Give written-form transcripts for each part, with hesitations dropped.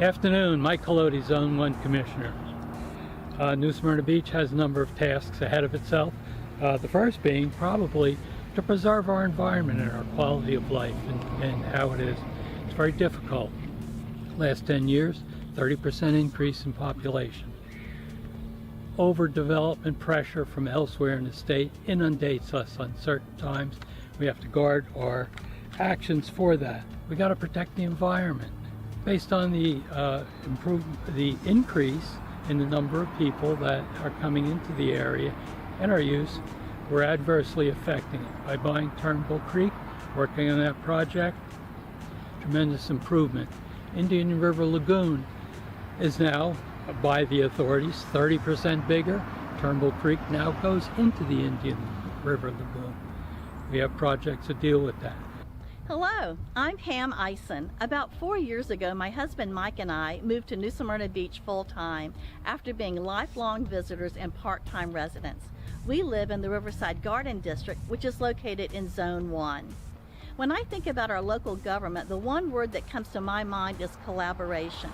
Afternoon, Mike Ecology, Zone 1 Commissioner. New Smyrna Beach has a number of tasks ahead of itself. The first being probably to preserve our environment and our quality of life and how it is. It's very difficult. Last 10 years, 30% increase in population. Overdevelopment pressure from elsewhere in the state inundates us on certain times. We have to guard our actions for that. We got to protect the environment. Based on the increase in the number of people that are coming into the area and our use, we're adversely affecting it. By buying Turnbull Creek, working on that project, tremendous improvement. Indian River Lagoon is now, by the authorities, 30% bigger. Turnbull Creek now goes into the Indian River Lagoon. We have projects to deal with that. Hello, I'm Pam Eisen. About 4 years ago, my husband Mike and I moved to New Smyrna Beach full-time after being lifelong visitors and part-time residents. We live in the Riverside Garden District, which is located in Zone 1. When I think about our local government, the one word that comes to my mind is collaboration.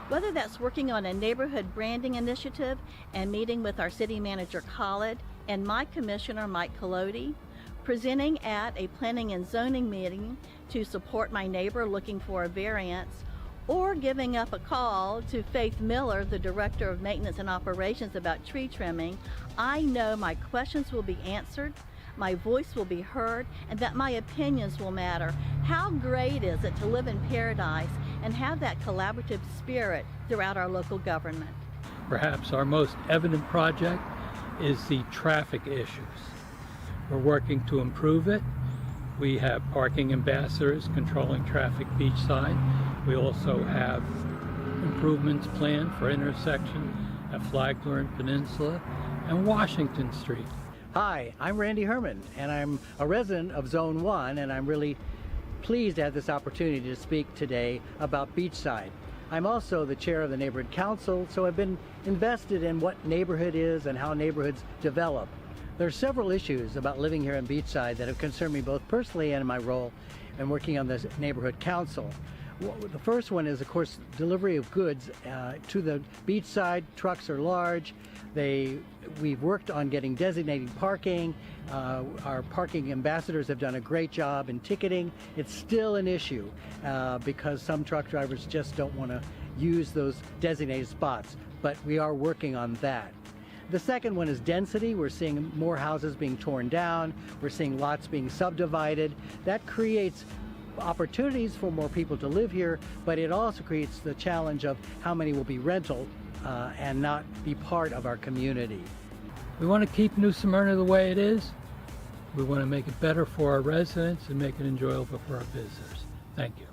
Whether that's working on a neighborhood branding initiative and meeting with our city manager, Khalid, and my commissioner, Mike Ecology, presenting at a planning and zoning meeting to support my neighbor looking for a variance, or giving up a call to Faith Miller, the Director of Maintenance and Operations, about tree trimming, I know my questions will be answered, my voice will be heard, and that my opinions will matter. How great is it to live in paradise and have that collaborative spirit throughout our local government? Perhaps our most evident project is the traffic issues. We're working to improve it. We have parking ambassadors controlling traffic beachside. We also have improvements planned for intersections at Flagler and Peninsula and Washington Street. Hi, I'm Randy Herman, and I'm a resident of Zone 1, and I'm really pleased to have this opportunity to speak today about Beachside. I'm also the chair of the Neighborhood Council, so I've been invested in what neighborhood is and how neighborhoods develop. There are several issues about living here in Beachside that have concerned me both personally and in my role in working on the Neighborhood Council. The first one is, of course, delivery of goods to the beachside. Trucks are large. We've worked on getting designated parking. Our parking ambassadors have done a great job in ticketing. It's still an issue because some truck drivers just don't want to use those designated spots, but we are working on that. The second one is density. We're seeing more houses being torn down. We're seeing lots being subdivided. That creates opportunities for more people to live here, but it also creates the challenge of how many will be rental and not be part of our community. We want to keep New Smyrna the way it is. We want to make it better for our residents and make it enjoyable for our visitors. Thank you.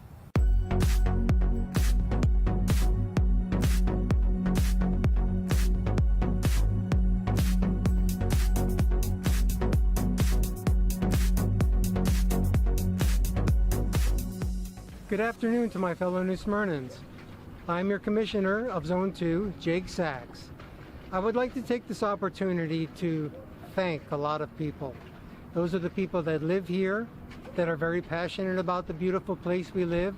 Good afternoon to my fellow New Smyrnans. I'm your Commissioner of Zone 2, Jake Sachs. I would like to take this opportunity to thank a lot of people. Those are the people that live here, that are very passionate about the beautiful place we live,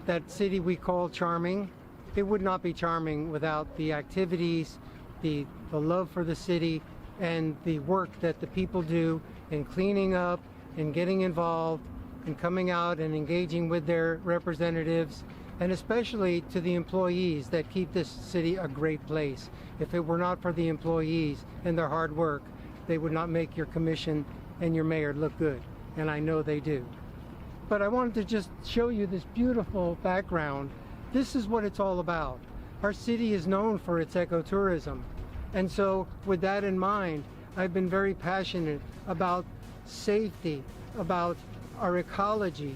that city we call charming. It would not be charming without the activities, the love for the city, and the work that the people do in cleaning up and getting involved and coming out and engaging with their representatives, and especially to the employees that keep this city a great place. If it were not for the employees and their hard work, they would not make your commission and your mayor look good, and I know they do. But I wanted to just show you this beautiful background. This is what it's all about. Our city is known for its ecotourism, and so with that in mind, I've been very passionate about safety, about our ecology,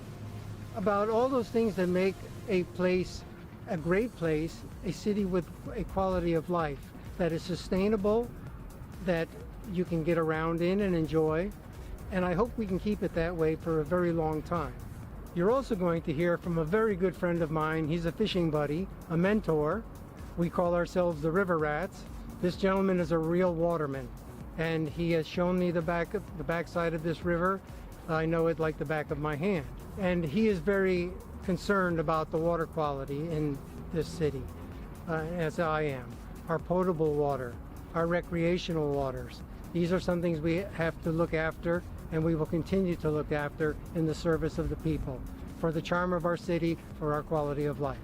about all those things that make a place a great place, a city with a quality of life that is sustainable, that you can get around in and enjoy, and I hope we can keep it that way for a very long time. You're also going to hear from a very good friend of mine. He's a fishing buddy, a mentor. We call ourselves the River Rats. This gentleman is a real waterman, and he has shown me the backside of this river. I know it like the back of my hand. And he is very concerned about the water quality in this city, as I am. Our potable water, our recreational waters. These are some things we have to look after, and we will continue to look after in the service of the people, for the charm of our city, for our quality of life.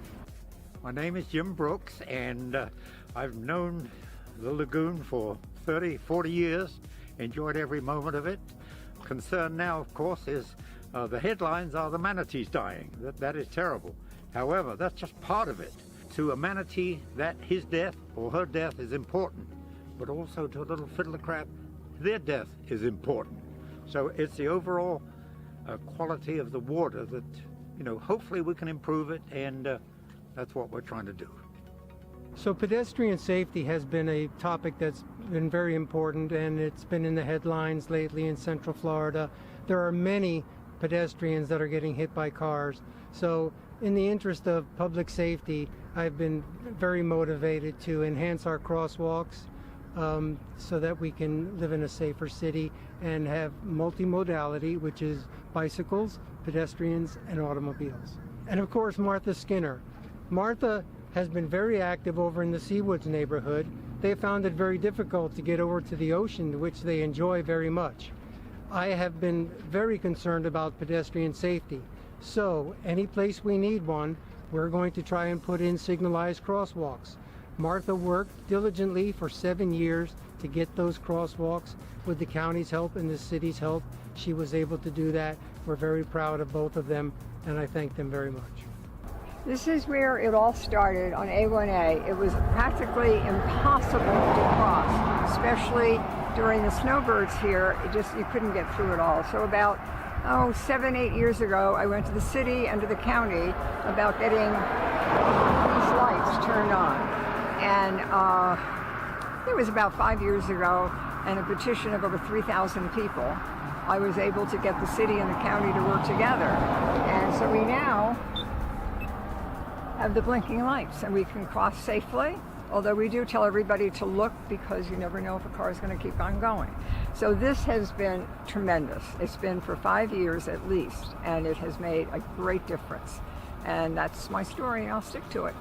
My name is Jim Brooks, and I've known the lagoon for 30, 40 years, enjoyed every moment of it. Concern now, of course, is the headlines are the manatees dying. That is terrible. However, that's just part of it. To a manatee, that his death or her death is important, but also to a little fiddler crab, their death is important. So it's the overall quality of the water that, hopefully we can improve it, and that's what we're trying to do. So pedestrian safety has been a topic that's been very important, and it's been in the headlines lately in Central Florida. There are many pedestrians that are getting hit by cars. So in the interest of public safety, I've been very motivated to enhance our crosswalks so that we can live in a safer city and have multimodality, which is bicycles, pedestrians, and automobiles. And of course, Martha Skinner. Martha has been very active over in the Seawoods neighborhood. They found it very difficult to get over to the ocean, which they enjoy very much. I have been very concerned about pedestrian safety. So any place we need one, we're going to try and put in signalized crosswalks. Martha worked diligently for 7 years to get those crosswalks. With the county's help and the city's help, she was able to do that. We're very proud of both of them, and I thank them very much. This is where it all started on A1A. It was practically impossible to cross, especially during the snowbirds here. You couldn't get through it all. So about 7, 8 years ago, I went to the city and to the county about getting these lights turned on. And it was about 5 years ago, and a petition of over 3,000 people, I was able to get the city and the county to work together. And so we now have the blinking lights, and we can cross safely, although we do tell everybody to look because you never know if a car is going to keep on going. So this has been tremendous. It's been for 5 years at least, and it has made a great difference. And that's my story, and I'll stick to it.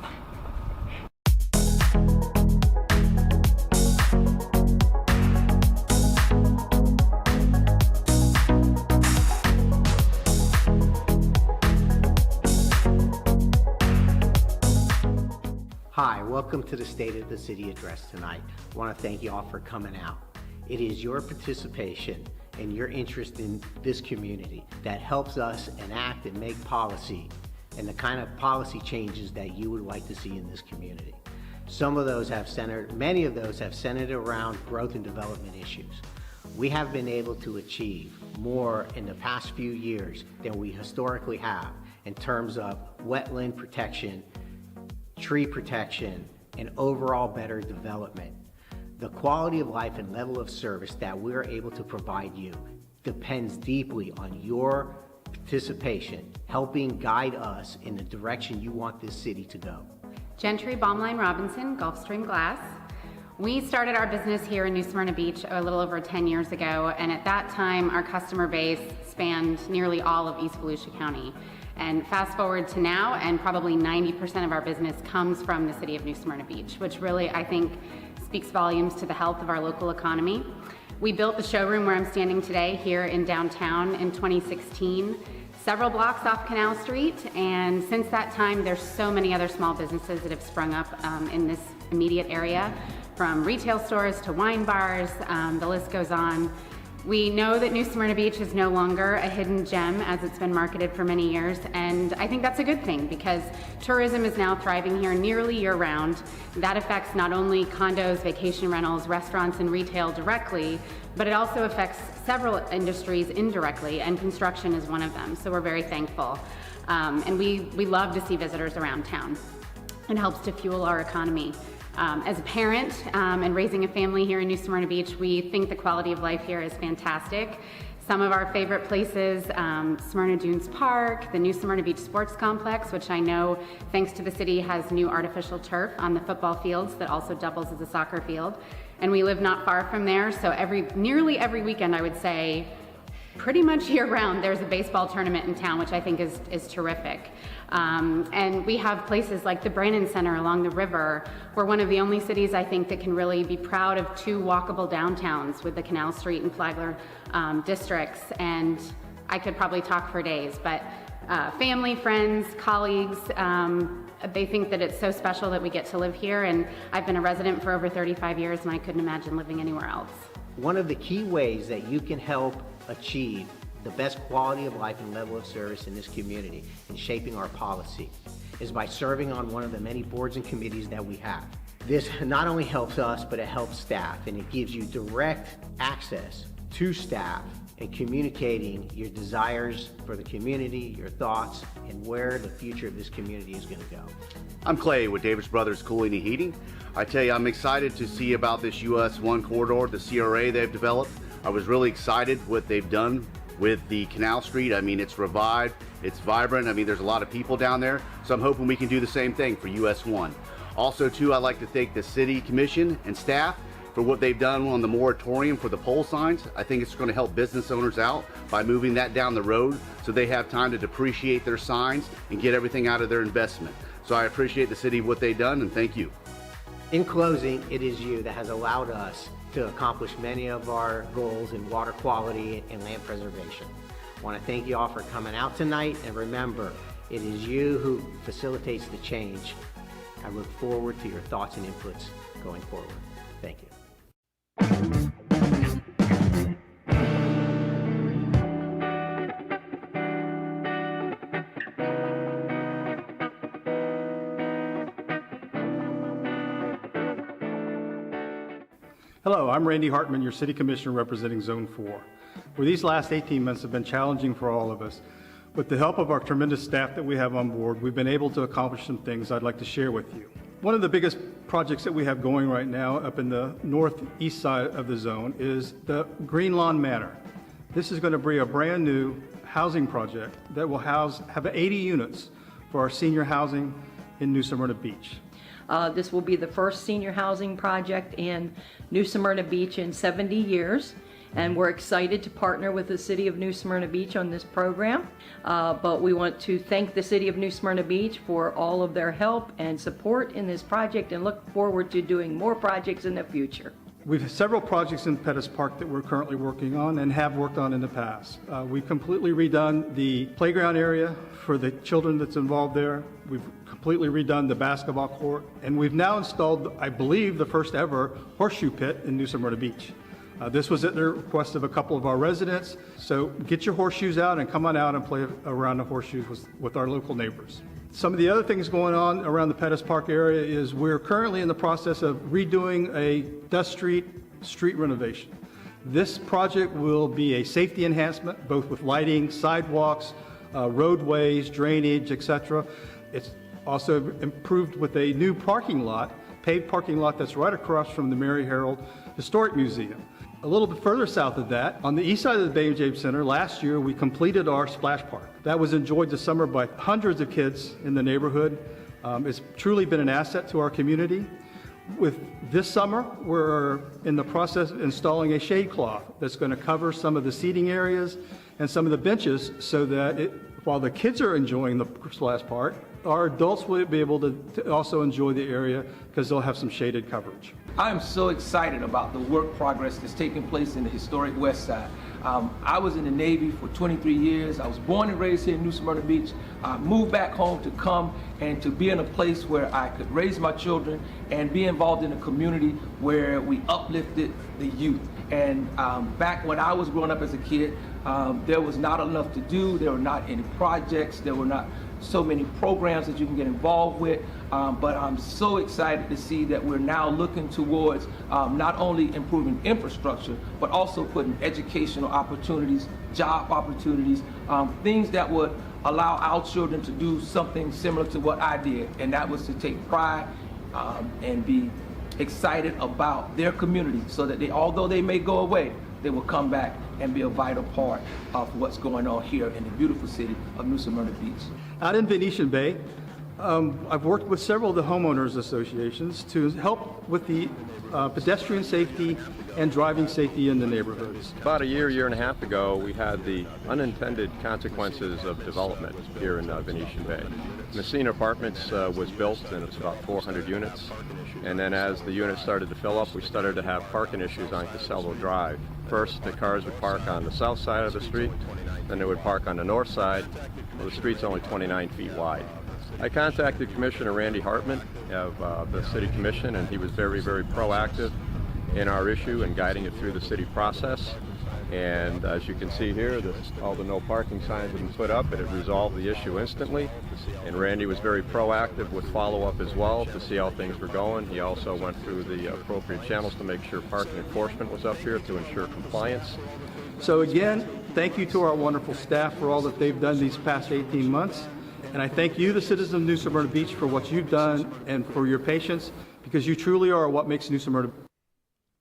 Hi, welcome to the State of the City address tonight. I want to thank you all for coming out. It is your participation and your interest in this community that helps us enact and make policy and the kind of policy changes that you would like to see in this community. Many of those have centered around growth and development issues. We have been able to achieve more in the past few years than we historically have in terms of wetland protection, tree protection, and overall better development. The quality of life and level of service that we're able to provide you depends deeply on your participation, helping guide us in the direction you want this city to go. Gentry Baumline Robinson, Gulfstream Glass. We started our business here in New Smyrna Beach a little over 10 years ago, and at that time our customer base spanned nearly all of East Volusia County. And fast forward to now, and probably 90% of our business comes from the city of New Smyrna Beach, which really, I think, speaks volumes to the health of our local economy. We built the showroom where I'm standing today here in downtown in 2016, several blocks off Canal Street, and since that time, there's so many other small businesses that have sprung up in this immediate area, from retail stores to wine bars, the list goes on. We know that New Smyrna Beach is no longer a hidden gem as it's been marketed for many years, and I think that's a good thing because tourism is now thriving here nearly year-round. That affects not only condos, vacation rentals, restaurants, and retail directly, but it also affects several industries indirectly, and construction is one of them, so we're very thankful. And we love to see visitors around town. It helps to fuel our economy. As a parent and raising a family here in New Smyrna Beach, we think the quality of life here is fantastic. Some of our favorite places, Smyrna Dunes Park, the New Smyrna Beach Sports Complex, which I know, thanks to the city, has new artificial turf on the football fields that also doubles as a soccer field. And we live not far from there, so nearly every weekend, I would say, pretty much year-round. There's a baseball tournament in town, which I think is terrific. And we have places like the Brannon Center along the river. We're one of the only cities, I think, that can really be proud of 2 walkable downtowns with the Canal Street and Flagler districts. And I could probably talk for days, but family, friends, colleagues, they think that it's so special that we get to live here. And I've been a resident for over 35 years, and I couldn't imagine living anywhere else. One of the key ways that you can help achieve the best quality of life and level of service in this community in shaping our policy is by serving on one of the many boards and committees that we have. This not only helps us, but it helps staff, and it gives you direct access to staff and communicating your desires for the community, your thoughts, and where the future of this community is going to go. I'm Clay with Davis Brothers Cooling and Heating. I tell you, I'm excited to see about this US 1 corridor, the CRA they've developed. I was really excited what they've done with the Canal Street. I mean, it's revived, it's vibrant. I mean, there's a lot of people down there, so I'm hoping we can do the same thing for US 1. Also, too, I'd like to thank the City Commission and staff for what they've done on the moratorium for the pole signs. I think it's going to help business owners out by moving that down the road so they have time to depreciate their signs and get everything out of their investment. So I appreciate the city, what they've done, and thank you. In closing, it is you that has allowed us to accomplish many of our goals in water quality and land preservation. I want to thank you all for coming out tonight, and remember, it is you who facilitates the change. I look forward to your thoughts and inputs going forward. Thank you. Hello, I'm Randy Hartman, your City Commissioner representing Zone 4. Where these last 18 months have been challenging for all of us, with the help of our tremendous staff that we have on board, we've been able to accomplish some things I'd like to share with you. One of the biggest projects that we have going right now up in the northeast side of the zone is the Green Lawn Manor. This is going to be a brand new housing project that will have 80 units for our senior housing in New Smyrna Beach. This will be the first senior housing project in New Smyrna Beach in 70 years. And we're excited to partner with the City of New Smyrna Beach on this program. But we want to thank the City of New Smyrna Beach for all of their help and support in this project, and look forward to doing more projects in the future. We have several projects in Pettis Park that we're currently working on and have worked on in the past. We've completely redone the playground area for the children that's involved there. We've completely redone the basketball court, and we've now installed, I believe, the first ever horseshoe pit in New Smyrna Beach. This was at the request of a couple of our residents, so get your horseshoes out and come on out and play around the horseshoes with our local neighbors. Some of the other things going on around the Pettis Park area is we're currently in the process of redoing a Dust Street renovation. This project will be a safety enhancement, both with lighting, sidewalks, roadways, drainage, etc. It's also improved with a new parking lot, paved parking lot that's right across from the Mary Harold Historic Museum. A little bit further south of that, on the east side of the Bay James Center, last year we completed our splash park. That was enjoyed this summer by hundreds of kids in the neighborhood. It's truly been an asset to our community. With this summer, we're in the process of installing a shade cloth that's going to cover some of the seating areas and some of the benches so that while the kids are enjoying the splash park, our adults will be able to also enjoy the area because they'll have some shaded coverage. I am so excited about the work progress that's taking place in the historic West Side. I was in the Navy for 23 years. I was born and raised here in New Smyrna Beach. I moved back home to come and to be in a place where I could raise my children and be involved in a community where we uplifted the youth. And back when I was growing up as a kid, there was not enough to do. There were not any projects. There were not so many programs that you can get involved with, but I'm so excited to see that we're now looking towards not only improving infrastructure, but also putting educational opportunities, job opportunities, things that would allow our children to do something similar to what I did, and that was to take pride and be excited about their community so that although they may go away, they will come back and be a vital part of what's going on here in the beautiful city of New Smyrna Beach. Out in Venetian Bay, I've worked with several of the homeowners associations to help with the pedestrian safety and driving safety in the neighborhoods. About a year and a half ago, we had the unintended consequences of development here in Venetian Bay. Messina Apartments was built, and it's about 400 units. And then as the units started to fill up, we started to have parking issues on Casello Drive. First, the cars would park on the south side of the street, then they would park on the north side. Well, the street's only 29 feet wide. I contacted Commissioner Randy Hartman of the City Commission, and he was very, very proactive in our issue and guiding it through the city process. And as you can see here, all the no parking signs have been put up, and it resolved the issue instantly. And Randy was very proactive with follow-up as well to see how things were going. He also went through the appropriate channels to make sure parking enforcement was up here to ensure compliance. So again, thank you to our wonderful staff for all that they've done these past 18 months. And I thank you, the citizens of New Smyrna Beach, for what you've done and for your patience, because you truly are what makes New Smyrna.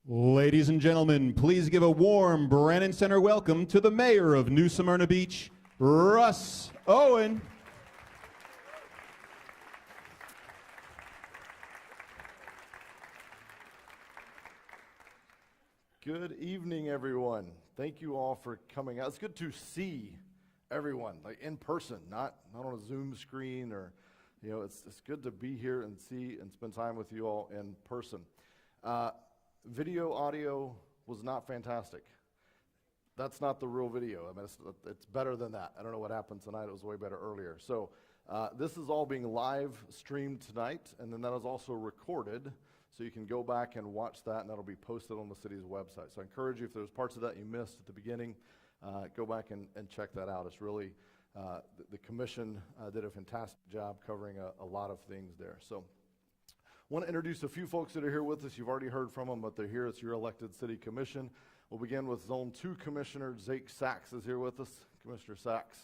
Ladies and gentlemen, please give a warm Brannon Center welcome to the Mayor of New Smyrna Beach, Russ Owen. Good evening, everyone. Thank you all for coming out. It's good to see everyone, like in person, not on a Zoom screen, or, you know, it's good to be here and see and spend time with you all in person. Video, audio was not fantastic. That's not the real video. I mean, it's better than that. I don't know what happened tonight. It was way better earlier. So this is all being live streamed tonight, and then that is also recorded, so you can go back and watch that, and that'll be posted on the city's website. So I encourage you, if there's parts of that you missed at the beginning, go back and check that out. It's really, the commission did a fantastic job covering a lot of things there. So I want to introduce a few folks that are here with us. You've already heard from them, but they're here. It's your elected city commission. We'll begin with Zone 2 Commissioner Jake Sachs is here with us. Commissioner Sachs.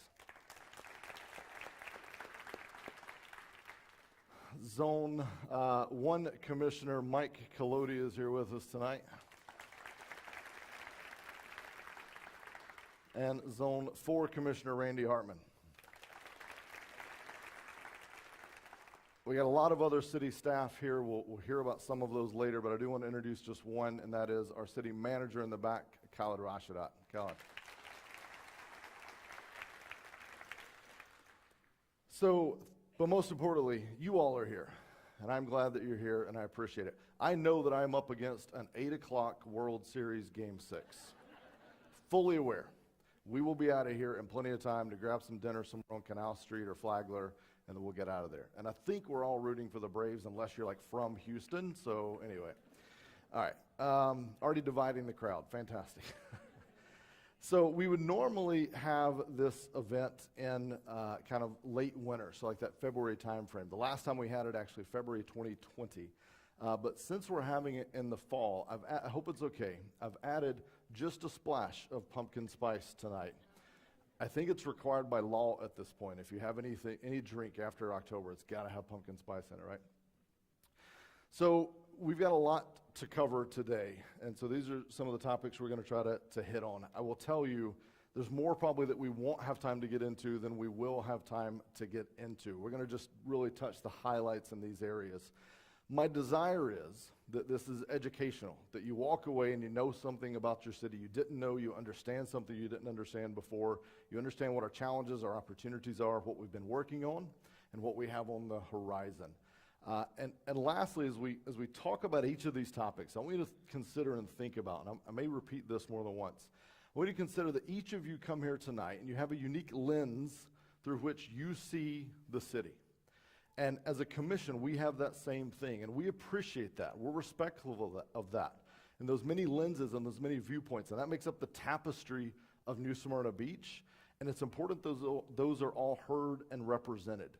Zone 1 Commissioner Mike Ecology is here with us tonight. And Zone 4 Commissioner Randy Hartman. We got a lot of other city staff here. We'll hear about some of those later, but I do want to introduce just one, and that is our city manager in the back, Khaled Rashadat. Khaled. So, but most importantly, you all are here, and I'm glad that you're here, and I appreciate it. I know that I'm up against an 8 o'clock World Series Game 6. Fully aware. We will be out of here in plenty of time to grab some dinner somewhere on Canal Street or Flagler, and then we'll get out of there. And I think we're all rooting for the Braves, unless you're like from Houston. So anyway, all right. Already dividing the crowd. Fantastic. So we would normally have this event in kind of late winter, so like that February timeframe. The last time we had it, actually, February 2020. But since we're having it in the fall, I hope it's okay. I've added just a splash of pumpkin spice tonight. I think it's required by law at this point. If you have any drink after October, it's got to have pumpkin spice in it, right? So we've got a lot to cover today, and so these are some of the topics we're going to try to hit on. I will tell you, there's more probably that we won't have time to get into than we will have time to get into. We're going to just really touch the highlights in these areas. My desire is that this is educational, that you walk away and you know something about your city you didn't know, you understand something you didn't understand before, you understand what our challenges, our opportunities are, what we've been working on, and what we have on the horizon. And lastly, as we talk about each of these topics, I want you to consider and think about, and I may repeat this more than once, I want you to consider that each of you come here tonight and you have a unique lens through which you see the city. And as a commission, we have that same thing, and we appreciate that. We're respectful of that, and those many lenses and those many viewpoints, and that makes up the tapestry of New Smyrna Beach, and it's important those are all heard and represented.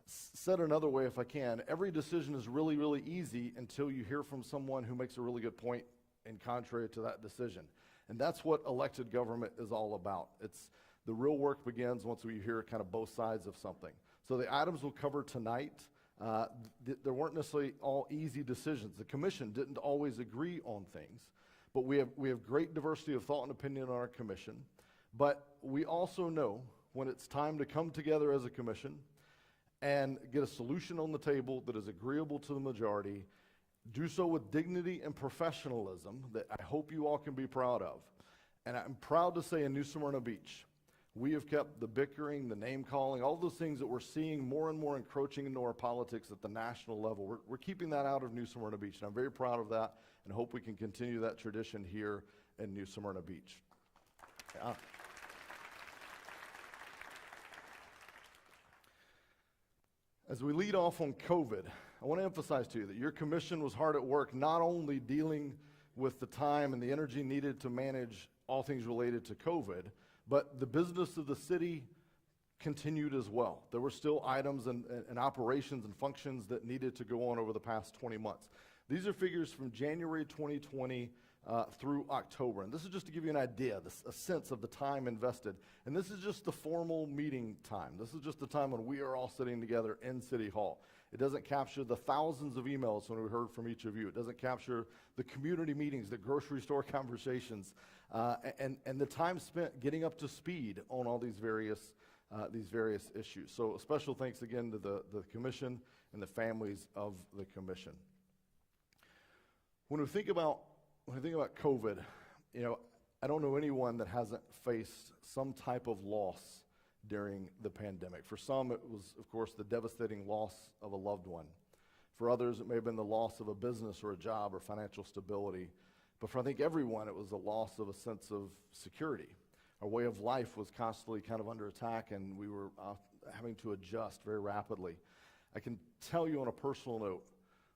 Said another way, if I can, every decision is really, really easy until you hear from someone who makes a really good point in contrary to that decision, and that's what elected government is all about. It's the real work begins once we hear kind of both sides of something. So the items we'll cover tonight, there weren't necessarily all easy decisions. The commission didn't always agree on things, but we have great diversity of thought and opinion on our commission. But we also know when it's time to come together as a commission and get a solution on the table that is agreeable to the majority. Do so with dignity and professionalism that I hope you all can be proud of. And I'm proud to say in New Smyrna Beach, we have kept the bickering, the name calling, all those things that we're seeing more and more encroaching into our politics at the national level. We're keeping that out of New Smyrna Beach, and I'm very proud of that and hope we can continue that tradition here in New Smyrna Beach. Yeah. As we lead off on COVID, I want to emphasize to you that your commission was hard at work, not only dealing with the time and the energy needed to manage all things related to COVID, but the business of the city continued as well. There were still items and operations and functions that needed to go on over the past 20 months. These are figures from January 2020 through October. And this is just to give you an idea, a sense of the time invested. And this is just the formal meeting time. This is just the time when we are all sitting together in City Hall. It doesn't capture the thousands of emails when we heard from each of you. It doesn't capture the community meetings, the grocery store conversations, and the time spent getting up to speed on all these various issues. So a special thanks again to the commission and the families of the commission. When we think about COVID, you know, I don't know anyone that hasn't faced some type of loss during the pandemic. For some, it was, of course, the devastating loss of a loved one. For others, it may have been the loss of a business or a job or financial stability. But for, I think, everyone, it was the loss of a sense of security. Our way of life was constantly kind of under attack, and we were having to adjust very rapidly. I can tell you on a personal note,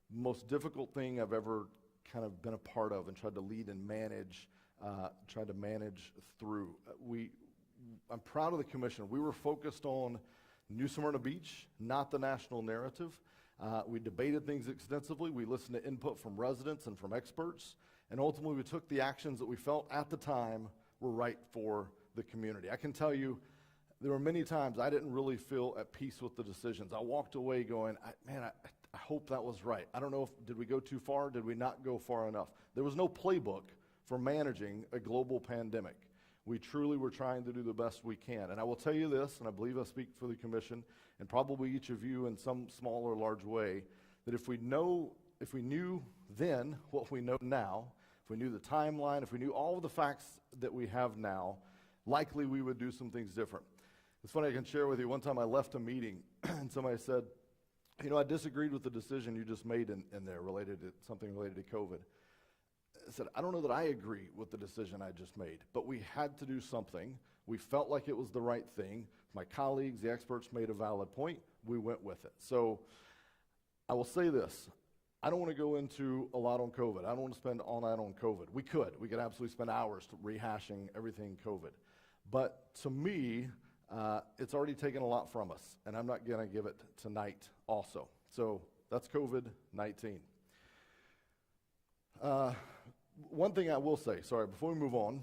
the most difficult thing I've ever kind of been a part of and tried to lead and manage, through. I'm proud of the commission. We were focused on New Smyrna Beach, not the national narrative. We debated things extensively. We listened to input from residents and from experts. And ultimately, we took the actions that we felt at the time were right for the community. I can tell you, there were many times I didn't really feel at peace with the decisions. I walked away going, I hope that was right. I don't know did we go too far? Did we not go far enough? There was no playbook for managing a global pandemic. We truly were trying to do the best we can. And I will tell you this, and I believe I speak for the commission, and probably each of you in some small or large way, that if we knew then what we know now, if we knew the timeline, if we knew all of the facts that we have now, likely we would do some things different. It's funny, I can share with you, one time I left a meeting and somebody said, you know, I disagreed with the decision you just made in there something related to COVID. I said, I don't know that I agree with the decision I just made, but we had to do something. We felt like it was the right thing. My colleagues, the experts made a valid point. We went with it. So I will say this. I don't want to go into a lot on COVID. I don't want to spend all night on COVID. We could absolutely spend hours rehashing everything COVID. But to me, it's already taken a lot from us, and I'm not going to give it tonight also. So that's COVID-19. One thing I will say, before we move on,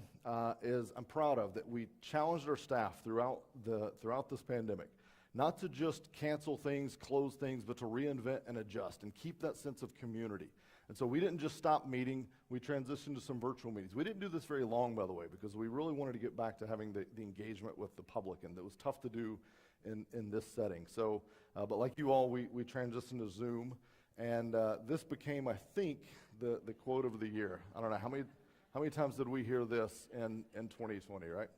is I'm proud of that we challenged our staff throughout this pandemic, not to just cancel things, close things, but to reinvent and adjust and keep that sense of community. And so we didn't just stop meeting, we transitioned to some virtual meetings. We didn't do this very long, by the way, because we really wanted to get back to having the engagement with the public, and it was tough to do in this setting. So, but like you all, we transitioned to Zoom, and this became, I think, the quote of the year. I don't know, how many times did we hear this in 2020, right?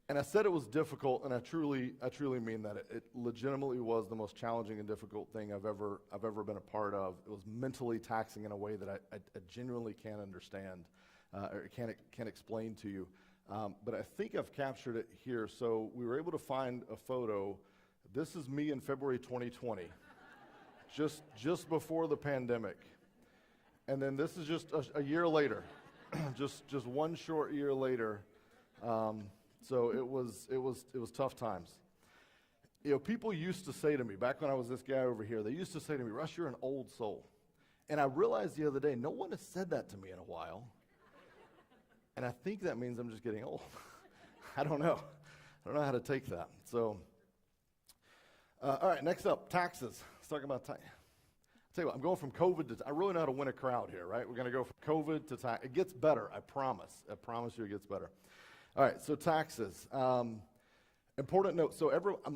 And I said it was difficult, and I truly mean that. It legitimately was the most challenging and difficult thing I've ever been a part of. It was mentally taxing in a way that I genuinely can't understand or can't explain to you. But I think I've captured it here. So we were able to find a photo. This is me in February 2020, just before the pandemic. And then this is just a year later, just one short year later. So it was tough times. You know, people used to say to me, back when I was this guy over here, they used to say to me, Russ, you're an old soul. And I realized the other day, no one has said that to me in a while. And I think that means I'm just getting old. I don't know. I don't know how to take that. So, all right, next up, taxes. Let's talk about tax. I'll tell you what, I'm going from COVID to, I really know how to win a crowd here, right? We're going to go from COVID to tax. It gets better, I promise. I promise you it gets better. All right, so taxes. Important note, so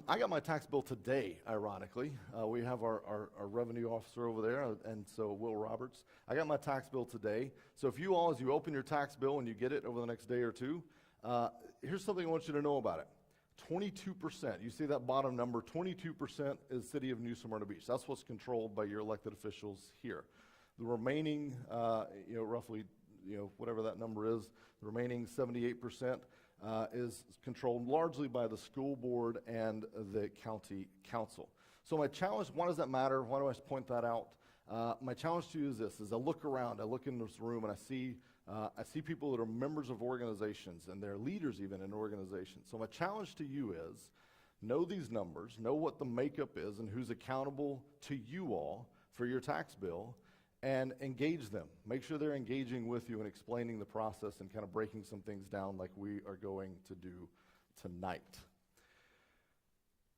I got my tax bill today, ironically. We have our revenue officer over there, and so Will Roberts. I got my tax bill today. So if you all, as you open your tax bill and you get it over the next day or two, here's something I want you to know about it. 22%, you see that bottom number, 22% is City of New Smyrna Beach. That's what's controlled by your elected officials here. The remaining, roughly, whatever that number is, the remaining 78%, is controlled largely by the school board and the county council. So my challenge, why does that matter? Why do I point that out? My challenge to you is this, as I look around, I look in this room and I see people that are members of organizations and they're leaders even in organizations. So my challenge to you is, know these numbers, know what the makeup is and who's accountable to you all for your tax bill, and engage them. Make sure they're engaging with you and explaining the process and kind of breaking some things down like we are going to do tonight.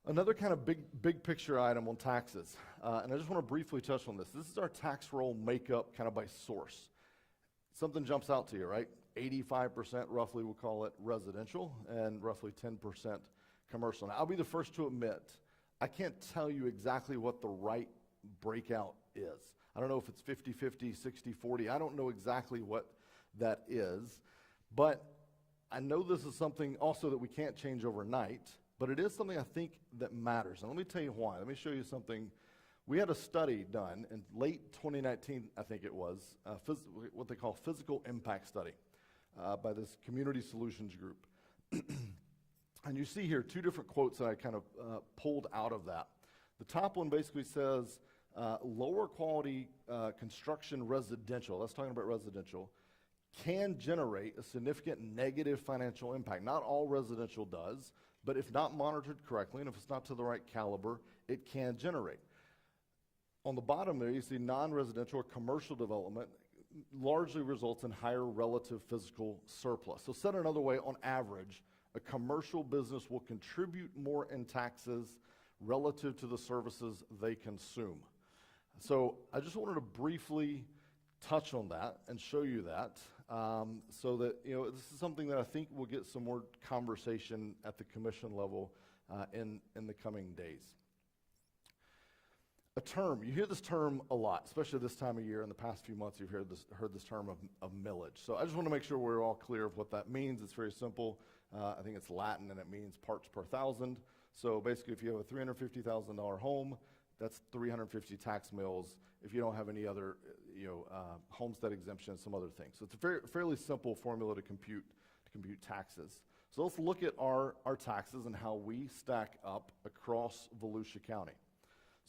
Another kind of big picture item on taxes, and I just want to briefly touch on this. This is our tax roll makeup kind of by source. Something jumps out to you, right? 85% roughly, we'll call it residential, and roughly 10% commercial. Now, I'll be the first to admit, I can't tell you exactly what the right breakout is. I don't know if it's 50-50, 60-40. I don't know exactly what that is, but I know this is something also that we can't change overnight, but it is something I think that matters. And let me tell you why. Let me show you something. We had a study done in late 2019, I think it was, what they call physical impact study by this community solutions group. And you see here two different quotes that I kind of pulled out of that. The top one basically says, lower quality construction residential, that's talking about residential, can generate a significant negative financial impact. Not all residential does, but if not monitored correctly and if it's not to the right caliber, it can generate. On the bottom there, you see non-residential or commercial development largely results in higher relative physical surplus. So said another way, on average, a commercial business will contribute more in taxes relative to the services they consume. So I just wanted to briefly touch on that and show you that so that, this is something that I think will get some more conversation at the commission level in the coming days. A term, you hear this term a lot, especially this time of year. In the past few months, you've heard this term of millage. So I just want to make sure we're all clear of what that means. It's very simple. I think it's Latin, and it means parts per thousand. So basically, if you have a $350,000 home, that's 350 tax mills if you don't have any other, homestead exemption and some other things. So it's a fairly simple formula to compute taxes. So let's look at our taxes and how we stack up across Volusia County.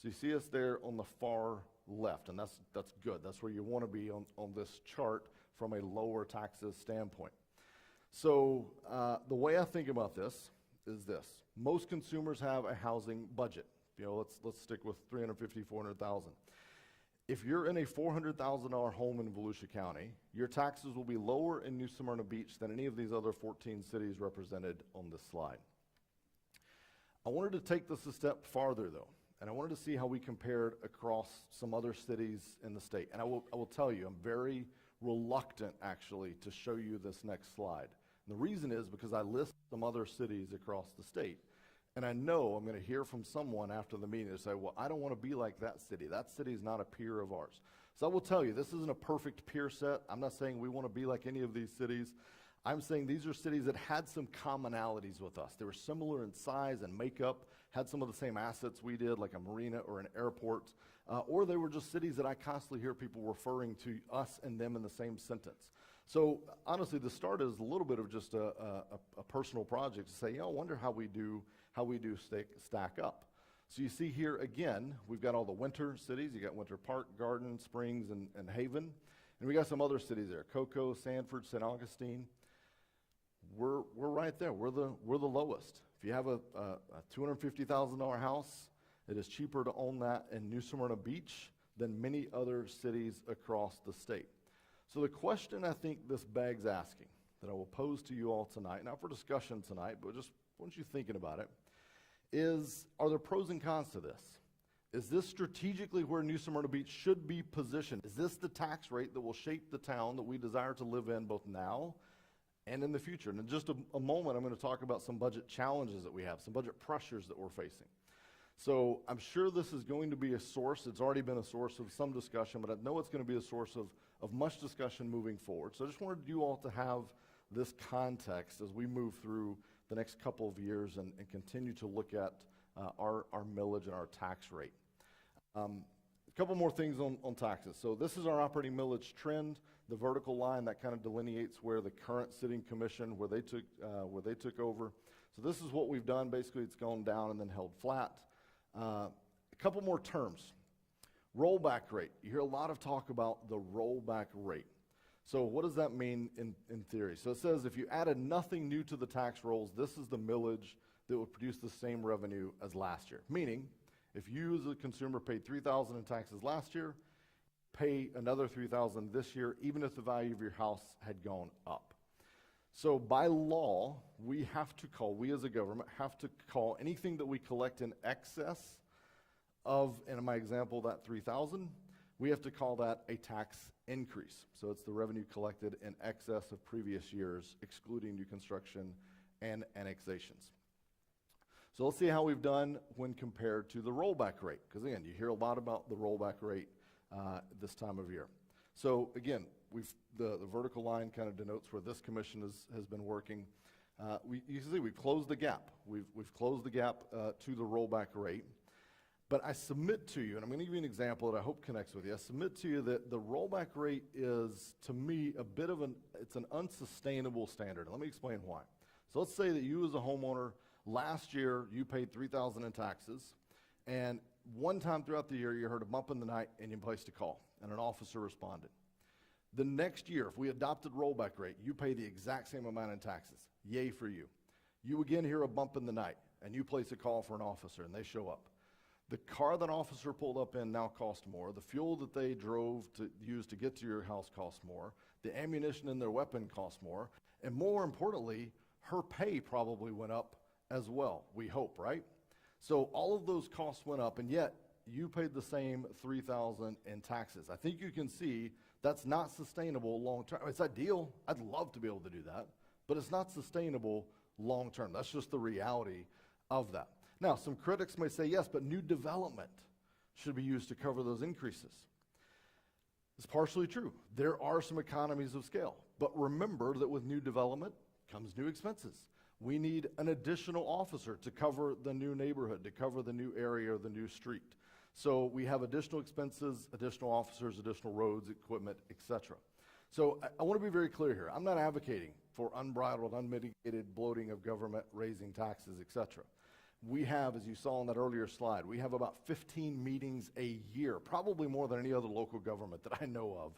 So you see us there on the far left, and that's good. That's where you want to be on this chart from a lower taxes standpoint. So the way I think about this is this. Most consumers have a housing budget. Let's stick with $350,000, $400,000. If you're in a $400,000 home in Volusia County, your taxes will be lower in New Smyrna Beach than any of these other 14 cities represented on this slide. I wanted to take this a step farther, though. And I wanted to see how we compared across some other cities in the state. And I will tell you, I'm very reluctant, actually, to show you this next slide. And the reason is because I list some other cities across the state. And I know I'm going to hear from someone after the meeting to say, well, I don't want to be like that city. That city is not a peer of ours. So I will tell you, this isn't a perfect peer set. I'm not saying we want to be like any of these cities. I'm saying these are cities that had some commonalities with us. They were similar in size and makeup, had some of the same assets we did, like a marina or an airport, or they were just cities that I constantly hear people referring to us and them in the same sentence. So honestly, the start is a little bit of just a personal project to say, I wonder how we do stack up. So you see here again, we've got all the winter cities. You got Winter Park, Garden, Springs, and Haven, and we got some other cities there: Cocoa, Sanford, St. Augustine. We're right there. We're the lowest. If you have a $250,000 house, it is cheaper to own that in New Smyrna Beach than many other cities across the state. So the question I think this begs asking, that I will pose to you all tonight, not for discussion tonight, but just want you thinking about it, is, are there pros and cons to this? Is this strategically where New Smyrna Beach should be positioned? Is this the tax rate that will shape the town that we desire to live in both now and in the future. And in just a moment, I'm going to talk about some budget challenges that we have, some budget pressures that we're facing. So I'm sure this is going to be a source. It's already been a source of some discussion, but I know it's going to be a source of much discussion moving forward. So I just wanted you all to have this context as we move through the next couple of years and continue to look at our millage and our tax rate. A couple more things on taxes. So this is our operating millage trend. The vertical line that kind of delineates where the current sitting commission, where they took over. So this is what we've done. Basically, it's gone down and then held flat. A couple more terms. Rollback rate. You hear a lot of talk about the rollback rate. So what does that mean in theory? So it says if you added nothing new to the tax rolls, this is the millage that would produce the same revenue as last year. Meaning, if you as a consumer paid $3,000 in taxes last year, pay another $3,000 this year, even if the value of your house had gone up. So by law, we as a government have to call anything that we collect in excess of, and in my example, that $3,000, we have to call that a tax increase. So it's the revenue collected in excess of previous years, excluding new construction and annexations. So let's see how we've done when compared to the rollback rate. Because again, you hear a lot about the rollback rate this time of year. So again, the vertical line kind of denotes where this commission has been working. You can see we've closed the gap. We've closed the gap to the rollback rate. But I submit to you, and I'm going to give you an example that I hope connects with you. I submit to you that the rollback rate is, to me, it's an unsustainable standard. Let me explain why. So let's say that you as a homeowner, last year you paid $3,000 in taxes, and one time throughout the year you heard a bump in the night and you placed a call, and an officer responded. The next year, if we adopted rollback rate, you pay the exact same amount in taxes. Yay for you. You again hear a bump in the night, and you place a call for an officer, and they show up. The car that officer pulled up in now cost more. The fuel that they drove to use to get to your house cost more. The ammunition in their weapon cost more. And more importantly, her pay probably went up as well, we hope, right? So all of those costs went up, and yet you paid the same $3,000 in taxes. I think you can see that's not sustainable long term. It's ideal. I'd love to be able to do that, but it's not sustainable long term. That's just the reality of that. Now, some critics may say, yes, but new development should be used to cover those increases. It's partially true. There are some economies of scale, but remember that with new development comes new expenses. We need an additional officer to cover the new neighborhood, to cover the new area or the new street. So we have additional expenses, additional officers, additional roads, equipment, etc. So I want to be very clear here. I'm not advocating for unbridled, unmitigated bloating of government, raising taxes, etc. We have, as you saw on that earlier slide, we have about 15 meetings a year, probably more than any other local government that I know of.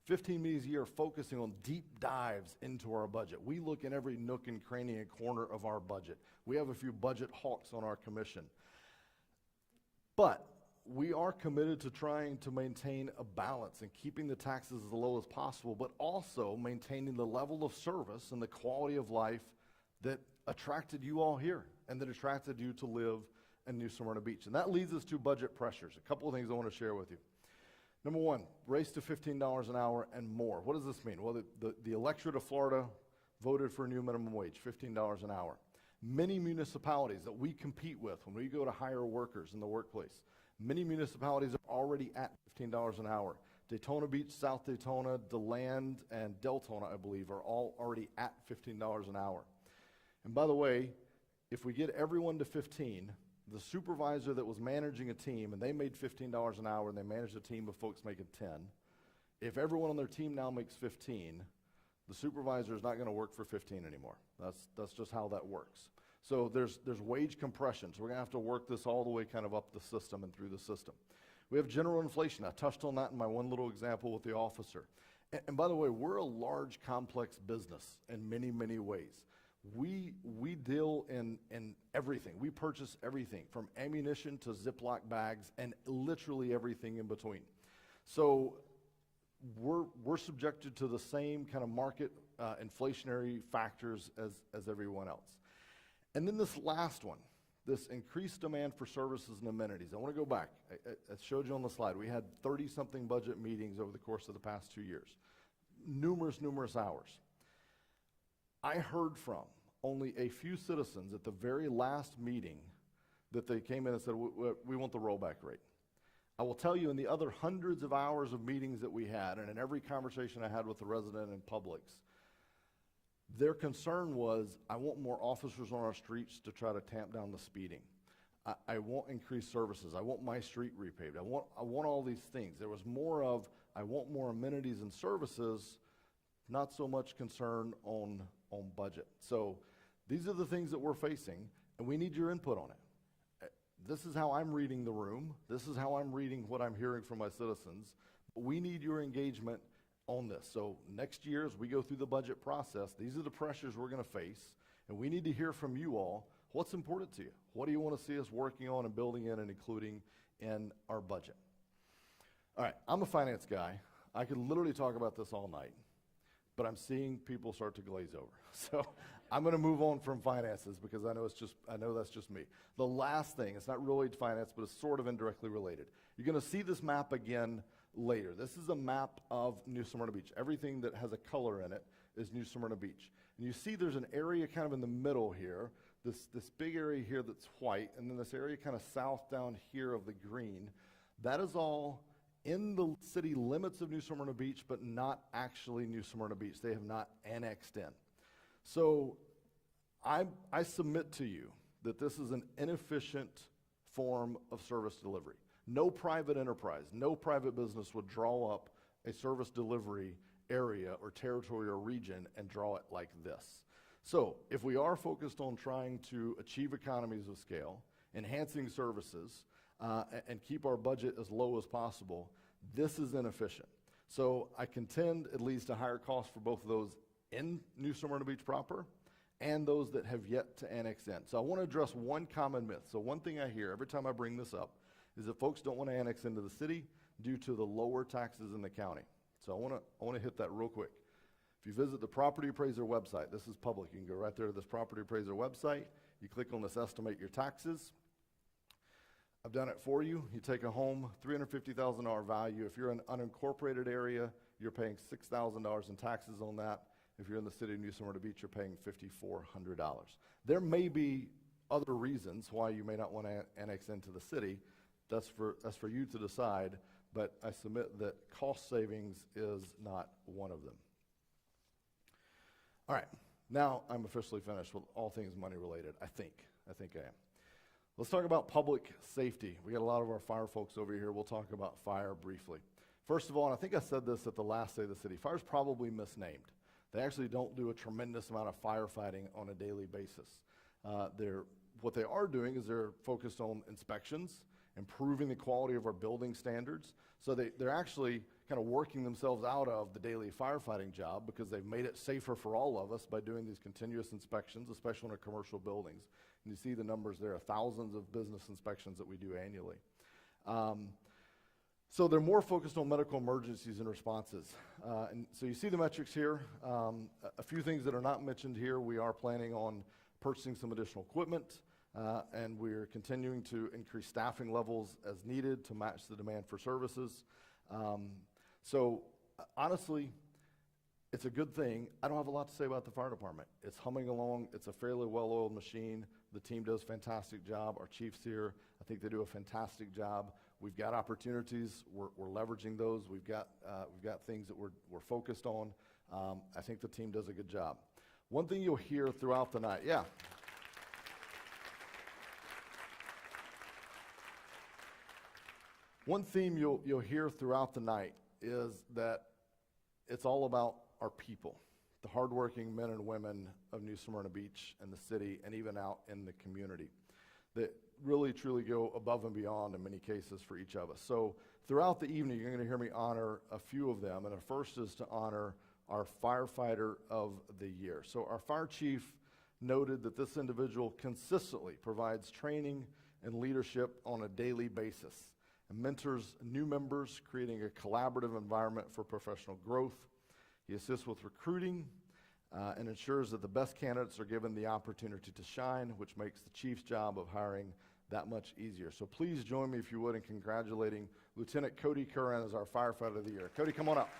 15 meetings a year focusing on deep dives into our budget. We look in every nook and cranny and corner of our budget. We have a few budget hawks on our commission. But we are committed to trying to maintain a balance and keeping the taxes as low as possible, but also maintaining the level of service and the quality of life that attracted you all here and that attracted you to live in New Smyrna Beach. And that leads us to budget pressures. A couple of things I want to share with you. Number one, race to $15 an hour and more. What does this mean? Well, the electorate of Florida voted for a new minimum wage, $15 an hour. Many municipalities that we compete with when we go to hire workers in the workplace, many municipalities are already at $15 an hour. Daytona Beach, South Daytona, DeLand, and Deltona, I believe, are all already at $15 an hour. And by the way, if we get everyone to 15, the supervisor that was managing a team, and they made $15 an hour, and they managed a team of folks making 10, if everyone on their team now makes 15, the supervisor is not going to work for 15 anymore. That's just how that works. So there's wage compression. So we're going to have to work this all the way kind of up the system and through the system. We have general inflation. I touched on that in my one little example with the officer. And by the way, we're a large, complex business in many, many ways. We deal in everything. We purchase everything from ammunition to Ziploc bags and literally everything in between. So we're subjected to the same kind of market inflationary factors as everyone else. And then this last one, this increased demand for services and amenities. I want to go back. I showed you on the slide. We had 30-something budget meetings over the course of the past 2 years. Numerous hours. I heard from only a few citizens at the very last meeting that they came in and said, we want the rollback rate. I will tell you, in the other hundreds of hours of meetings that we had, and in every conversation I had with the resident in Publix, their concern was, I want more officers on our streets to try to tamp down the speeding. I want increased services. I want my street repaved. I want all these things. There was more of, I want more amenities and services, not so much concern on budget. So these are the things that we're facing, and we need your input on it. This is how I'm reading the room. This is how I'm reading what I'm hearing from my citizens. But we need your engagement on this. So next year, as we go through the budget process, these are the pressures we're going to face, and we need to hear from you all. What's important to you? What do you want to see us working on and building in and including in our budget? All right, I'm a finance guy. I could literally talk about this all night, but I'm seeing people start to glaze over. So I'm going to move on from finances because I know that's just me. The last thing, it's not really finance, but it's sort of indirectly related. You're going to see this map again later. This is a map of New Smyrna Beach. Everything that has a color in it is New Smyrna Beach. And you see there's an area kind of in the middle here, this big area here that's white, and then this area kind of south down here of the green. That is all in the city limits of New Smyrna Beach, but not actually New Smyrna Beach. They have not annexed in. So I submit to you that this is an inefficient form of service delivery. No private enterprise, no private business would draw up a service delivery area or territory or region and draw it like this. So if we are focused on trying to achieve economies of scale, enhancing services, and keep our budget as low as possible, this is inefficient. So I contend it leads to higher costs for both of those in New Smyrna Beach proper and those that have yet to annex in. So I want to address one common myth. So one thing I hear every time I bring this up is that folks don't want to annex into the city due to the lower taxes in the county. So I want to hit that real quick. If you visit the property appraiser website, this is public, you can go right there to this property appraiser website, you click on this estimate your taxes. I've done it for you. You take a home, $350,000 value. If you're in an unincorporated area, you're paying $6,000 in taxes on that. If you're in the city of New Smyrna Beach, you're paying $5,400. There may be other reasons why you may not want to annex into the city. That's for you to decide, but I submit that cost savings is not one of them. All right, now I'm officially finished with all things money related, I think I am. Let's talk about public safety. We got a lot of our fire folks over here. We'll talk about fire briefly. First of all, and I think I said this at the last day of the city, fire's probably misnamed. They actually don't do a tremendous amount of firefighting on a daily basis. What they are doing is they're focused on inspections, improving the quality of our building standards. So they're actually kind of working themselves out of the daily firefighting job because they've made it safer for all of us by doing these continuous inspections, especially in our commercial buildings. And you see the numbers there, thousands of business inspections that we do annually. So they're more focused on medical emergencies and responses. And so you see the metrics here. A few things that are not mentioned here, we are planning on purchasing some additional equipment, and we're continuing to increase staffing levels as needed to match the demand for services. So honestly, it's a good thing. I don't have a lot to say about the fire department. It's humming along. It's a fairly well-oiled machine. The team does a fantastic job. Our chiefs here, I think they do a fantastic job. We've got opportunities. We're leveraging those. We've got things that we're focused on. I think the team does a good job. One thing you'll hear throughout the night, One theme you'll hear throughout the night is that it's all about our people, the hardworking men and women of New Smyrna Beach and the city and even out in the community that really truly go above and beyond in many cases for each of us. So throughout the evening, you're going to hear me honor a few of them, and the first is to honor our firefighter of the year. So our fire chief noted that this individual consistently provides training and leadership on a daily basis and mentors new members, creating a collaborative environment for professional growth. He assists with recruiting and ensures that the best candidates are given the opportunity to shine, which makes the chief's job of hiring that much easier. So please join me, if you would, in congratulating Lieutenant Cody Curran as our firefighter of the year. Cody, come on up.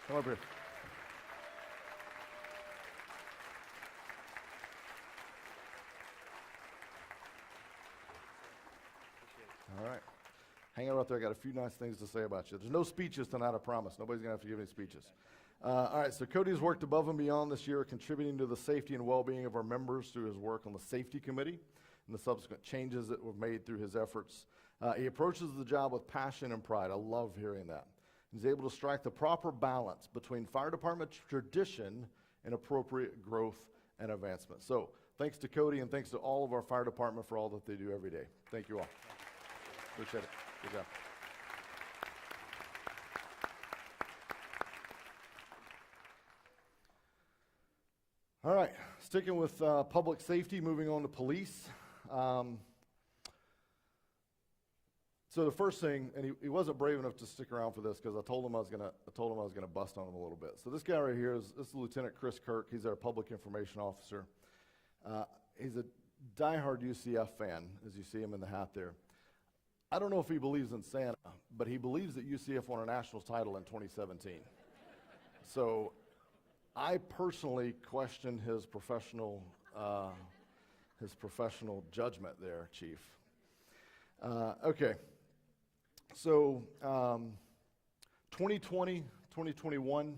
Come over here. All right. Hang out right there. I got a few nice things to say about you. There's no speeches tonight, I promise. Nobody's going to have to give any speeches. All right, so Cody's worked above and beyond this year, contributing to the safety and well-being of our members through his work on the safety committee and the subsequent changes that were made through his efforts. He approaches the job with passion and pride. I love hearing that. He's able to strike the proper balance between fire department tradition and appropriate growth and advancement. So thanks to Cody and thanks to all of our fire department for all that they do every day. Thank you all. Appreciate it. Good job. All right, sticking with public safety, moving on to police. So the first thing, and he wasn't brave enough to stick around for this because I told him I was gonna bust on him a little bit. So this guy right here this is Lieutenant Chris Kirk. He's our public information officer. He's a diehard UCF fan, as you see him in the hat there. I don't know if he believes in Santa, but he believes that UCF won a national title in 2017. So I personally question his professional judgment there, Chief. Okay. So 2020, 2021,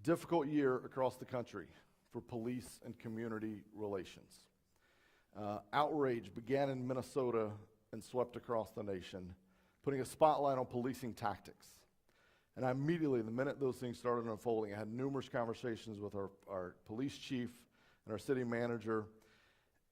difficult year across the country for police and community relations. Outrage began in Minnesota and swept across the nation, putting a spotlight on policing tactics. And I immediately, the minute those things started unfolding, I had numerous conversations with our police chief and our city manager.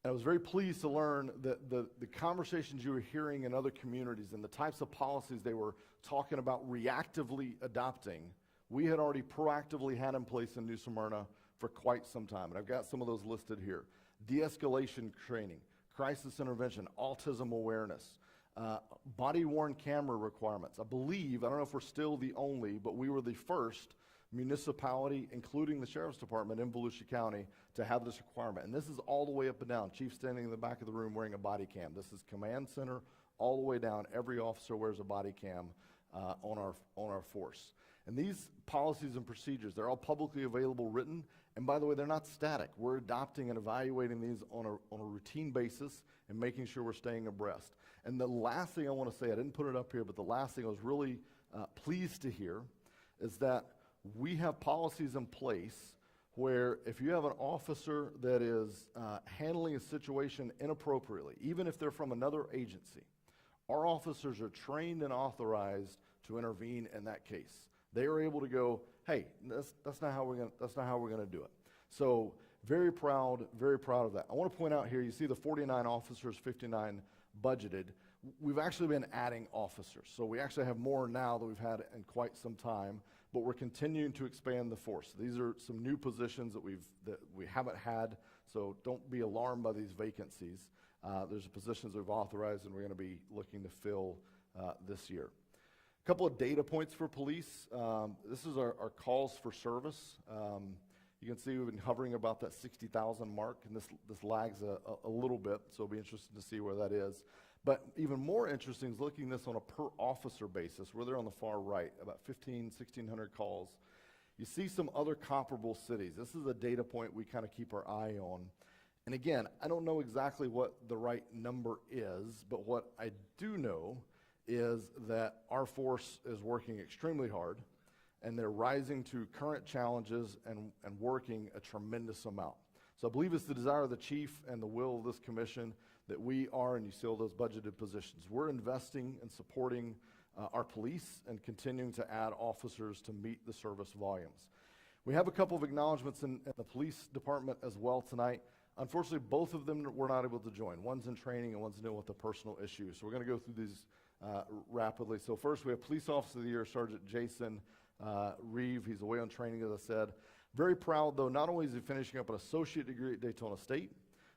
And I was very pleased to learn that the conversations you were hearing in other communities and the types of policies they were talking about reactively adopting, we had already proactively had in place in New Smyrna for quite some time. And I've got some of those listed here. De-escalation training, crisis intervention, autism awareness, body-worn camera requirements. I believe, I don't know if we're still the only, but we were the first municipality, including the Sheriff's Department in Volusia County, to have this requirement. And this is all the way up and down. Chief standing in the back of the room wearing a body cam. This is command center all the way down. Every officer wears a body cam on our force. And these policies and procedures, they're all publicly available written. And by the way, they're not static. We're adopting and evaluating these on a routine basis and making sure we're staying abreast. And the last thing I want to say, I didn't put it up here, but the last thing I was really pleased to hear is that we have policies in place where if you have an officer that is handling a situation inappropriately, even if they're from another agency, our officers are trained and authorized to intervene in that case. They are able to go, hey, that's not how we're gonna do it. So very proud of that. I want to point out here, you see the 49 officers, 59 budgeted. We've actually been adding officers. So we actually have more now than we've had in quite some time, but we're continuing to expand the force. These are some new positions that we haven't had, so don't be alarmed by these vacancies. There's positions we've authorized and we're gonna be looking to fill this year. A couple of data points for police. This is our calls for service. You can see we've been hovering about that 60,000 mark, and this lags a little bit, so it'll be interesting to see where that is. But even more interesting is looking at this on a per officer basis. We're there on the far right, about 1,600 calls. You see some other comparable cities. This is a data point we kind of keep our eye on. And again, I don't know exactly what the right number is, but what I do know is that our force is working extremely hard, and they're rising to current challenges and working a tremendous amount. So I believe it's the desire of the chief and the will of this commission that we are, and you see all those budgeted positions. We're investing and supporting our police and continuing to add officers to meet the service volumes. We have a couple of acknowledgments in the police department as well tonight. Unfortunately, both of them were not able to join. One's in training and one's dealing with a personal issue. So we're gonna go through these rapidly. So first we have Police Officer of the Year, Sergeant Jason Reeve. He's away on training, as I said. Very proud though, not only is he finishing up an associate degree at Daytona State,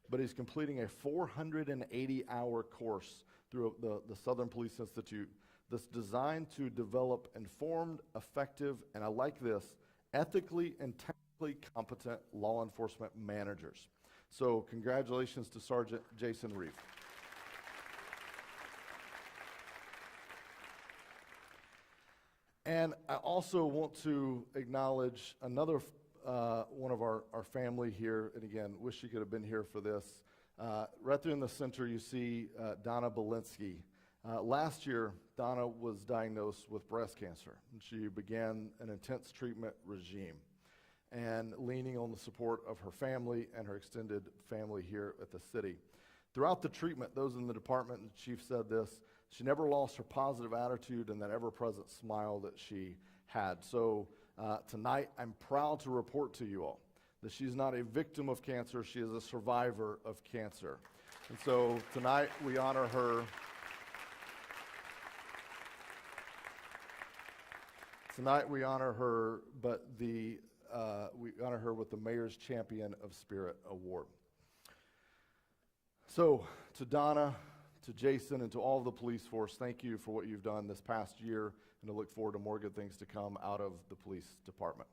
but he's completing a 480-hour course through the Southern Police Institute that's designed to develop informed, effective, and I like this, ethically and technically competent law enforcement managers. So congratulations to Sergeant Jason Reeve. And I also want to acknowledge another one of our family here, and again, wish you could have been here for this. Right there in the center, you see Donna Belinsky. Last year, Donna was diagnosed with breast cancer, and she began an intense treatment regime and leaning on the support of her family and her extended family here at the city. Throughout the treatment, those in the department and the chief said this, she never lost her positive attitude and that ever-present smile that she had. So tonight, I'm proud to report to you all that she's not a victim of cancer, she is a survivor of cancer. And so tonight, we honor her. Tonight we honor her, but we honor her with the Mayor's Champion of Spirit Award. So to Donna, to Jason, and to all of the police force, thank you for what you've done this past year, and I look forward to more good things to come out of the police department.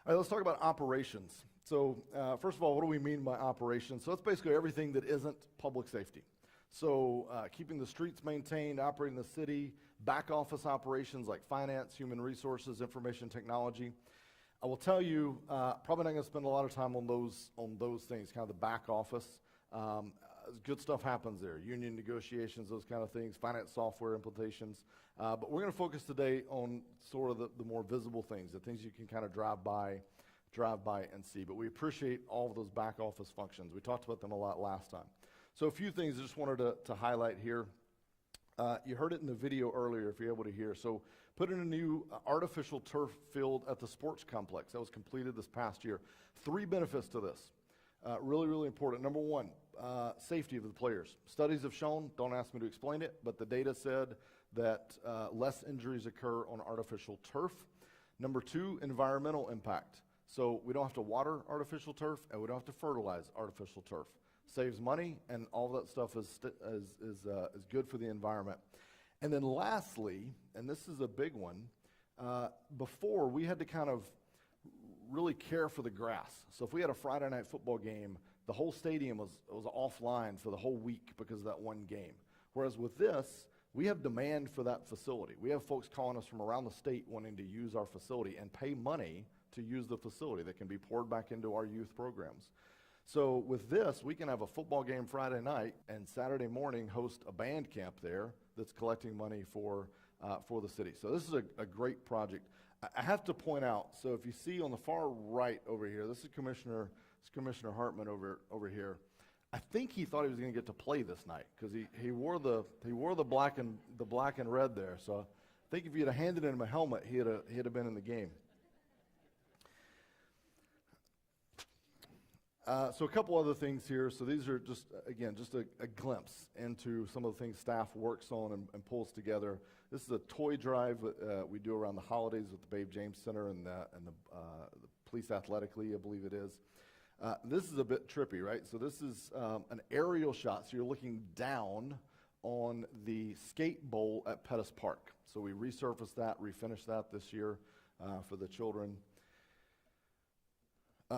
All right, let's talk about operations. So first of all, what do we mean by operations? So it's basically everything that isn't public safety. So keeping the streets maintained, operating the city, back office operations like finance, human resources, information technology. I will tell you, probably not going to spend a lot of time on those things, kind of the back office. Good stuff happens there, union negotiations, those kind of things, finance software implementations. But we're going to focus today on sort of the more visible things, the things you can kind of drive by and see. But we appreciate all of those back office functions. We talked about them a lot last time. So a few things I just wanted to highlight here. You heard it in the video earlier if you're able to hear. So put in a new artificial turf field at the sports complex. That was completed this past year. 3 benefits to this. Really, really important. Number one, safety of the players. Studies have shown, don't ask me to explain it, but the data said that less injuries occur on artificial turf. Number 2, environmental impact. So we don't have to water artificial turf and we don't have to fertilize artificial turf. Saves money, and all that stuff is good for the environment. And then lastly, and this is a big one, before we had to kind of really care for the grass. So if we had a Friday night football game, the whole stadium was offline for the whole week because of that one game. Whereas with this, we have demand for that facility. We have folks calling us from around the state wanting to use our facility and pay money to use the facility that can be poured back into our youth programs. So with this, we can have a football game Friday night and Saturday morning host a band camp there that's collecting money for the city. So this is a great project. I have to point out, so if you see on the far right over here, this is Commissioner Hartman over here. I think he thought he was going to get to play this night because he wore the black and red there. So I think if you'd have handed him a helmet, he'd have been in the game. So a couple other things here. So these are just a glimpse into some of the things staff works on and pulls together. This is a toy drive we do around the holidays with the Babe James Center and the Police Athletic League, I believe it is. This is a bit trippy, right? So this is an aerial shot. So you're looking down on the skate bowl at Pettis Park. So we resurfaced that, refinished that this year for the children.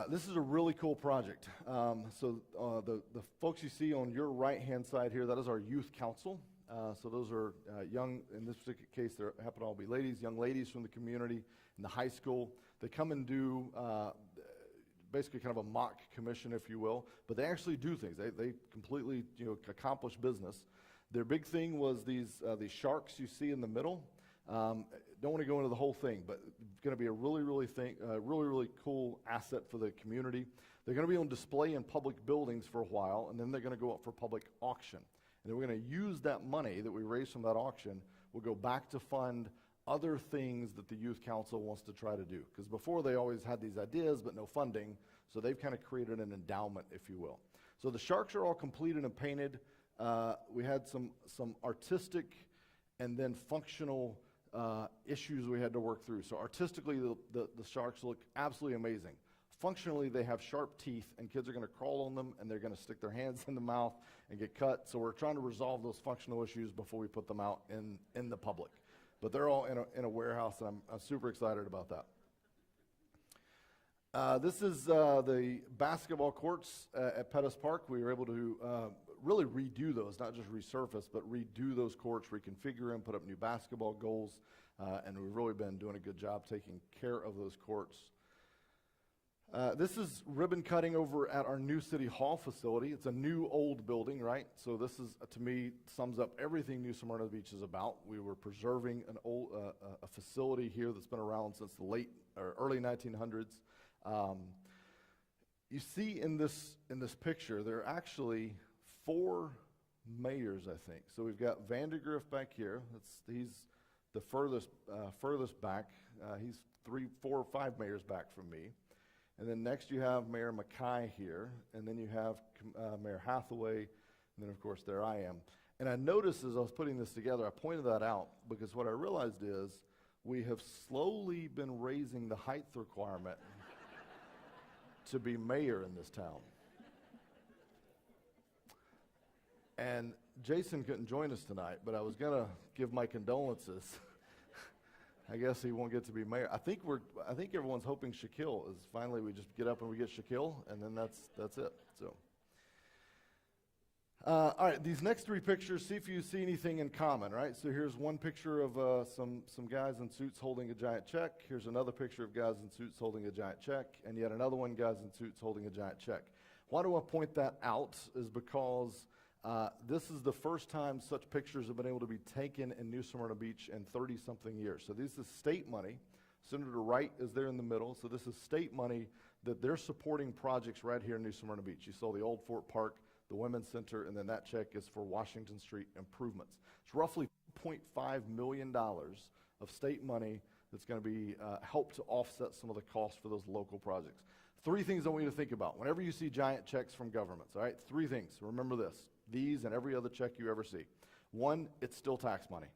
This is a really cool project. So the folks you see on your right-hand side here, that is our youth council. So those are young, in this particular case, they happen to all be ladies, young ladies from the community in the high school. They come and do basically kind of a mock commission, if you will, but they actually do things. They completely accomplish business. Their big thing was these sharks you see in the middle. Don't want to go into the whole thing, but it's going to be a really cool asset for the community. They're going to be on display in public buildings for a while, and then they're going to go up for public auction. And then we're going to use that money that we raise from that auction. We'll go back to fund other things that the Youth Council wants to try to do. Because before they always had these ideas, but no funding, so they've kind of created an endowment, if you will. So the sharks are all completed and painted. We had some artistic and then functional issues we had to work through. So artistically, the sharks look absolutely amazing. Functionally, they have sharp teeth, and kids are going to crawl on them, and they're going to stick their hands in the mouth and get cut. So we're trying to resolve those functional issues before we put them out in the public. But they're all in a warehouse, and I'm super excited about that. This is the basketball courts at Pettis Park. We were able to really redo those, not just resurface, but redo those courts, reconfigure them, put up new basketball goals, and we've really been doing a good job taking care of those courts. This is ribbon cutting over at our new City Hall facility. It's a new old building, right? So this is, to me, sums up everything New Smyrna Beach is about. We were preserving an old a facility here that's been around since the late or early 1900s. You see in this picture, there are actually 4 mayors, I think. So we've got Vandergriff back here. He's the furthest back. He's 3, 4, 5 mayors back from me. And then next you have Mayor Mackay here, and then you have Mayor Hathaway, and then of course there I am. And I noticed as I was putting this together, I pointed that out because what I realized is we have slowly been raising the height requirement to be mayor in this town. And Jason couldn't join us tonight, but I was gonna give my condolences. I guess he won't get to be mayor. I think everyone's hoping Shaquille is finally we just get up and we get Shaquille, and then that's it. So, all right, these next 3 pictures, see if you see anything in common, right? So here's one picture of some guys in suits holding a giant check. Here's another picture of guys in suits holding a giant check, and yet another one, guys in suits holding a giant check. Why do I point that out? Is because this is the first time such pictures have been able to be taken in New Smyrna Beach in 30-something years. So this is state money. Senator Wright is there in the middle. So this is state money that they're supporting projects right here in New Smyrna Beach. You saw the old Fort Park, the Women's Center, and then that check is for Washington Street improvements. It's roughly $2.5 million of state money that's going to be help to offset some of the costs for those local projects. 3 things I want you to think about. Whenever you see giant checks from governments, all right, 3 things. Remember this. These and every other check you ever see. 1, it's still tax money,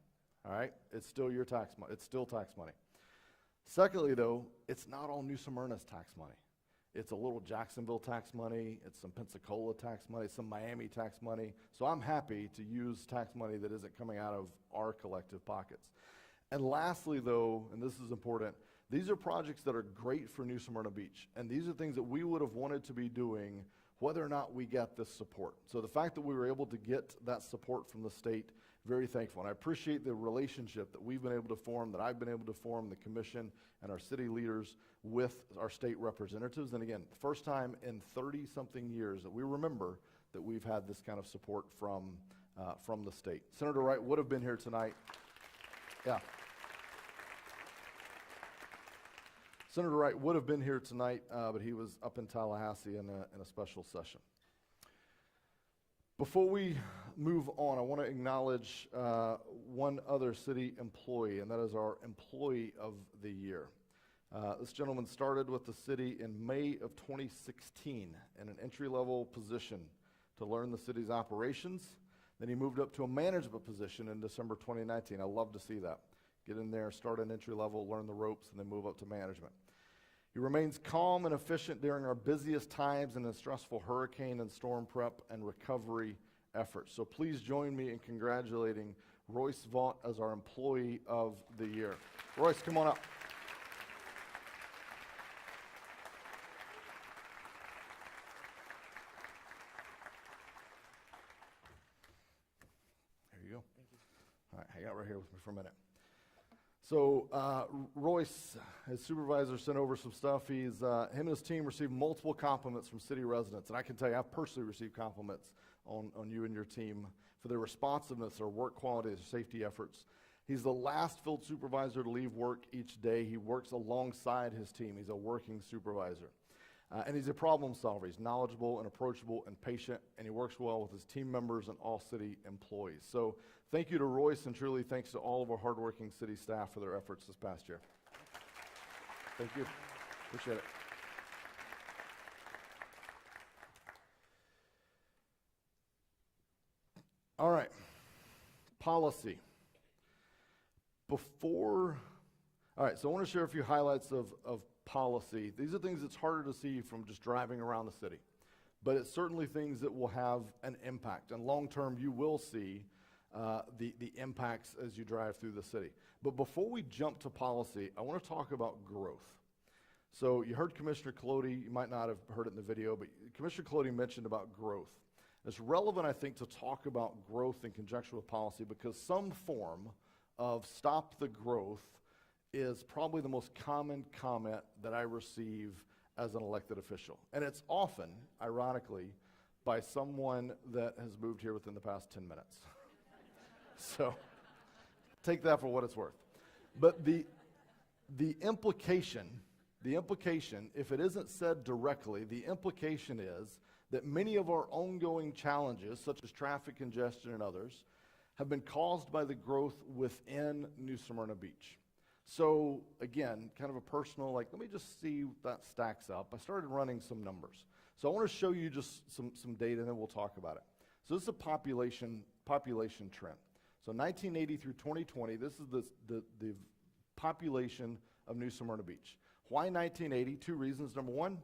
all right? It's still your tax money. It's still tax money. Secondly, though, it's not all New Smyrna's tax money. It's a little Jacksonville tax money. It's some Pensacola tax money, some Miami tax money. So I'm happy to use tax money that isn't coming out of our collective pockets. And lastly, though, and this is important, these are projects that are great for New Smyrna Beach. And these are things that we would have wanted to be doing whether or not we got this support. So the fact that we were able to get that support from the state, very thankful. And I appreciate the relationship that we've been able to form, that I've been able to form, the commission and our city leaders with our state representatives. And again, the first time in 30-something years that we remember that we've had this kind of support from the state. Senator Wright would have been here tonight. Yeah. Senator Wright would have been here tonight, but he was up in Tallahassee in a special session. Before we move on, I want to acknowledge one other city employee, and that is our Employee of the Year. This gentleman started with the city in May of 2016 in an entry-level position to learn the city's operations. Then he moved up to a management position in December 2019. I love to see that. Get in there, start an entry level, learn the ropes, and then move up to management. He remains calm and efficient during our busiest times and in stressful hurricane and storm prep and recovery efforts. So please join me in congratulating Royce Vaught as our Employee of the Year. Royce, come on up. There you go. Thank you. All right, hang out right here with me for a minute. So Royce, his supervisor, sent over some stuff. Him and his team received multiple compliments from city residents. And I can tell you, I've personally received compliments on you and your team for their responsiveness, their work quality, their safety efforts. He's the last field supervisor to leave work each day. He works alongside his team. He's a working supervisor. And he's a problem solver. He's knowledgeable and approachable and patient, and he works well with his team members and all city employees. So thank you to Royce, and truly thanks to all of our hardworking city staff for their efforts this past year. Thank you. Appreciate it. All right. Policy. All right, so I want to share a few highlights of policy. These are things that's harder to see from just driving around the city, but it's certainly things that will have an impact. And long term, you will see the impacts as you drive through the city. But before we jump to policy, I want to talk about growth. So you heard Commissioner Colody, you might not have heard it in the video, but Commissioner Colody mentioned about growth. It's relevant, I think, to talk about growth in conjunction with policy because some form of stop the growth is probably the most common comment that I receive as an elected official. And it's often, ironically, by someone that has moved here within the past 10 minutes. So take that for what it's worth. But the implication, if it isn't said directly, the implication is that many of our ongoing challenges, such as traffic congestion and others, have been caused by the growth within New Smyrna Beach. So again, kind of a personal, like, let me just see if that stacks up. I started running some numbers. So I want to show you just some data, and then we'll talk about it. So this is a population trend. So 1980 through 2020, this is the population of New Smyrna Beach. Why 1980? Two reasons. Number one,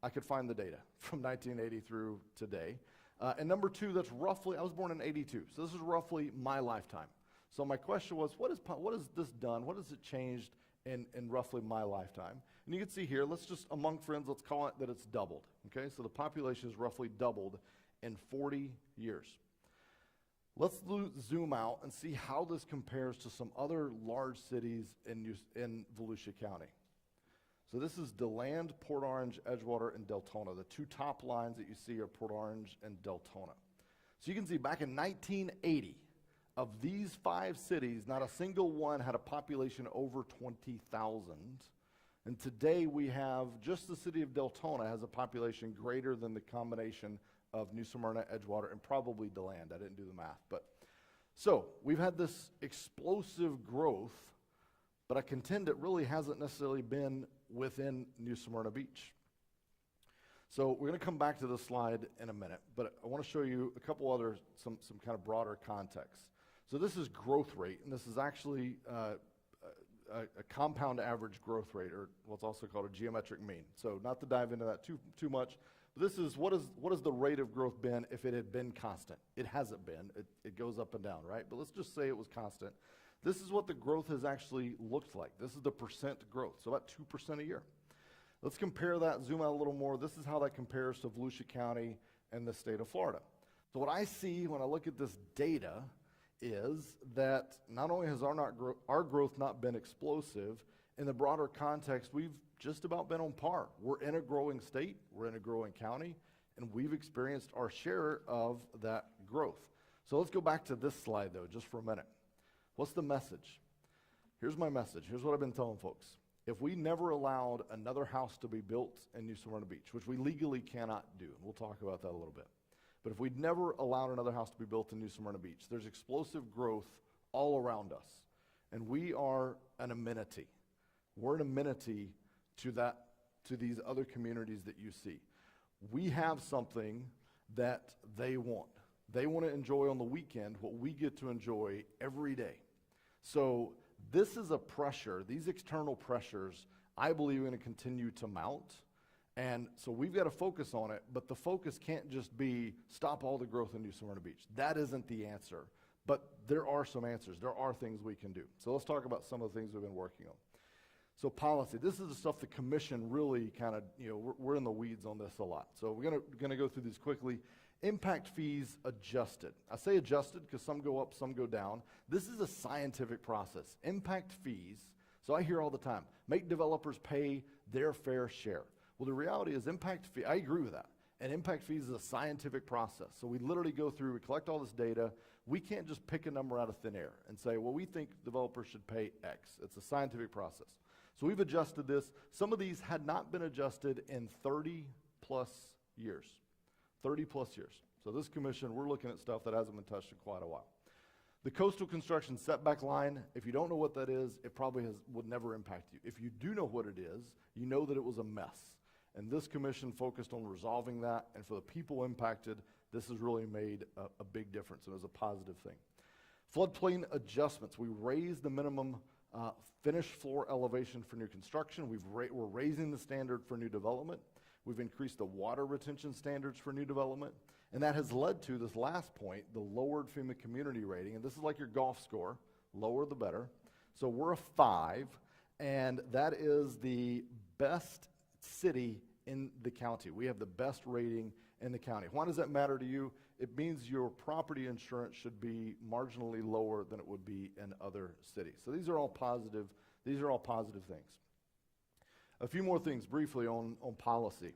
I could find the data from 1980 through today. And number two, that's roughly, I was born in 82, so this is roughly my lifetime. So my question was, what has this done? What has it changed in roughly my lifetime? And you can see here, let's just, among friends, let's call it that it's doubled. Okay, so the population has roughly doubled in 40 years. Let's zoom out and see how this compares to some other large cities in Volusia County. So this is DeLand, Port Orange, Edgewater, and Deltona. The two top lines that you see are Port Orange and Deltona. So you can see back in 1980, of these 5 cities, not a single one had a population over 20,000. And today we have, just the city of Deltona has a population greater than the combination of New Smyrna, Edgewater, and probably DeLand. I didn't do the math. But so we've had this explosive growth, but I contend it really hasn't necessarily been within New Smyrna Beach. So we're going to come back to this slide in a minute, but I want to show you a couple other, some kind of broader context. So this is growth rate, and this is actually a compound average growth rate, or what's also called a geometric mean. So not to dive into that too much, but this is what has the rate of growth been if it had been constant? It hasn't been. It goes up and down, right? But let's just say it was constant. This is what the growth has actually looked like. This is the percent growth, so about 2% a year. Let's compare that, zoom out a little more. This is how that compares to Volusia County and the state of Florida. So what I see when I look at this data is that not only has our growth not been explosive, in the broader context, we've just about been on par. We're in a growing state, we're in a growing county, and we've experienced our share of that growth. So let's go back to this slide, though, just for a minute. What's the message? Here's my message. Here's what I've been telling folks. If we never allowed another house to be built in New Smyrna Beach, which we legally cannot do, and we'll talk about that a little bit, but if we'd never allowed another house to be built in New Smyrna Beach, there's explosive growth all around us, and we are an amenity. We're an amenity to these other communities that you see. We have something that they want. They want to enjoy on the weekend what we get to enjoy every day. So this is a pressure, these external pressures, I believe are going to continue to mount. And so we've got to focus on it, but the focus can't just be stop all the growth in New Smyrna Beach. That isn't the answer, but there are some answers. There are things we can do. So let's talk about some of the things we've been working on. So policy, this is the stuff the commission really kind of, we're in the weeds on this a lot. So we're going to go through these quickly. Impact fees adjusted. I say adjusted because some go up, some go down. This is a scientific process. Impact fees, so I hear all the time, make developers pay their fair share. Well, the reality is impact fee, I agree with that. And impact fees is a scientific process. So we literally go through, we collect all this data. We can't just pick a number out of thin air and say, well, we think developers should pay X. It's a scientific process. So we've adjusted this. Some of these had not been adjusted in 30 plus years. 30 plus years. So this commission, we're looking at stuff that hasn't been touched in quite a while. The coastal construction setback line, if you don't know what that is, it probably would never impact you. If you do know what it is, you know that it was a mess. And this commission focused on resolving that, and for the people impacted, this has really made a big difference, and it was a positive thing. Floodplain adjustments, we raised the minimum finished floor elevation for new construction. We're raising the standard for new development. We've increased the water retention standards for new development, and that has led to this last point, the lowered FEMA community rating, and this is like your golf score, lower the better. So we're a 5, and that is the best city in the county. We have the best rating in the county. Why does that matter to you? It means your property insurance should be marginally lower than it would be in other cities. So these are all positive things. A few more things briefly on policy.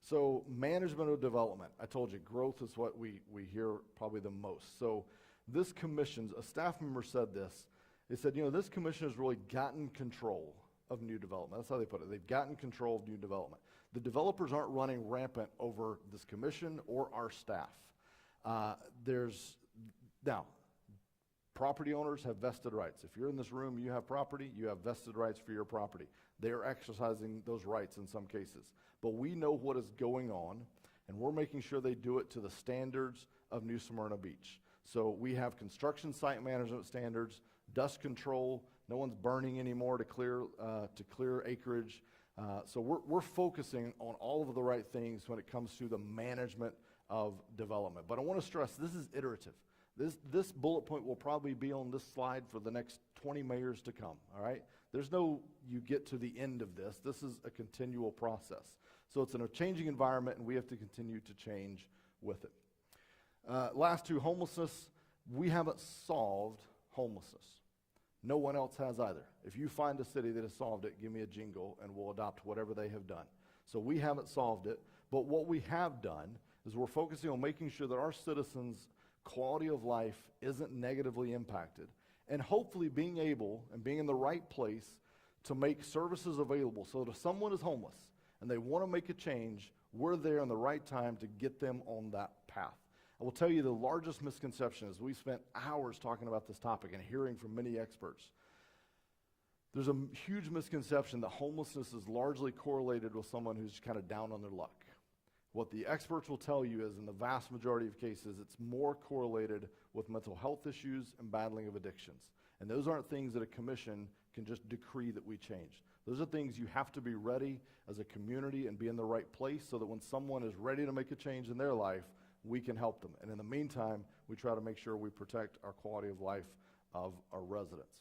So management of development, I told you, growth is what we hear probably the most. So this commission, a staff member said this, they said, this commission has really gotten control of new development. That's how they put it. They've gotten control of new development. The developers aren't running rampant over this commission or our staff. Now, property owners have vested rights. If you're in this room, you have property, you have vested rights for your property. They are exercising those rights in some cases. But we know what is going on, and we're making sure they do it to the standards of New Smyrna Beach. So we have construction site management standards, dust control, no one's burning anymore to clear acreage. So we're focusing on all of the right things when it comes to the management of development. But I want to stress, this is iterative. This bullet point will probably be on this slide for the next 20 mayors to come, all right? There's no, you get to the end of this. This is a continual process. So it's in a changing environment, and we have to continue to change with it. Last two, homelessness. We haven't solved homelessness. No one else has either. If you find a city that has solved it, give me a jingle, and we'll adopt whatever they have done. So we haven't solved it, but what we have done is we're focusing on making sure that our citizens' quality of life isn't negatively impacted, and hopefully being able and being in the right place to make services available so that if someone is homeless and they want to make a change, we're there in the right time to get them on that path. I will tell you the largest misconception is we spent hours talking about this topic and hearing from many experts. There's a huge misconception that homelessness is largely correlated with someone who's kind of down on their luck. What the experts will tell you is in the vast majority of cases, it's more correlated with mental health issues and battling of addictions. And those aren't things that a commission can just decree that we change. Those are things you have to be ready as a community and be in the right place so that when someone is ready to make a change in their life, we can help them. And in the meantime, we try to make sure we protect our quality of life of our residents.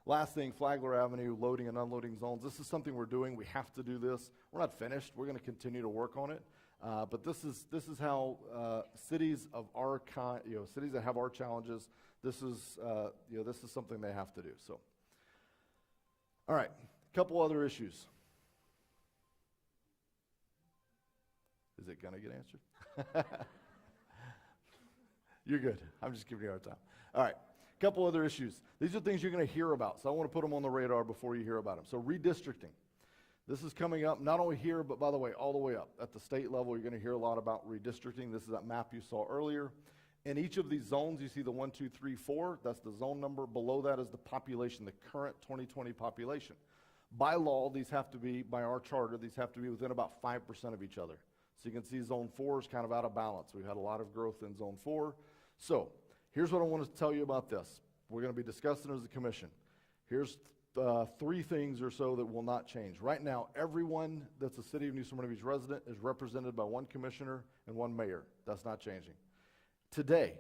Last thing, Flagler Avenue, loading and unloading zones. This is something we're doing. We have to do this. We're not finished. We're going to continue to work on it. But this is how cities of our kind, cities that have our challenges, this is something they have to do. So, all right, a couple other issues. Is it going to get answered? You're good. I'm just giving you a hard time. All right. Couple other issues. These are things you're going to hear about, so I want to put them on the radar before you hear about them. So redistricting. This is coming up not only here, but by the way, all the way up. At the state level, you're going to hear a lot about redistricting. This is that map you saw earlier. In each of these zones, you see the 1, 2, 3, 4. That's the zone number. Below that is the population, the current 2020 population. By law, these have to be, by our charter, these have to be within about 5% of each other. So you can see zone 4 is kind of out of balance. We've had a lot of growth in zone 4. So here's what I want to tell you about this. We're going to be discussing it as a commission. Here's 3 things or so that will not change. Right now, everyone that's a City of New Smyrna Beach resident is represented by 1 commissioner and 1 mayor. That's not changing. Today,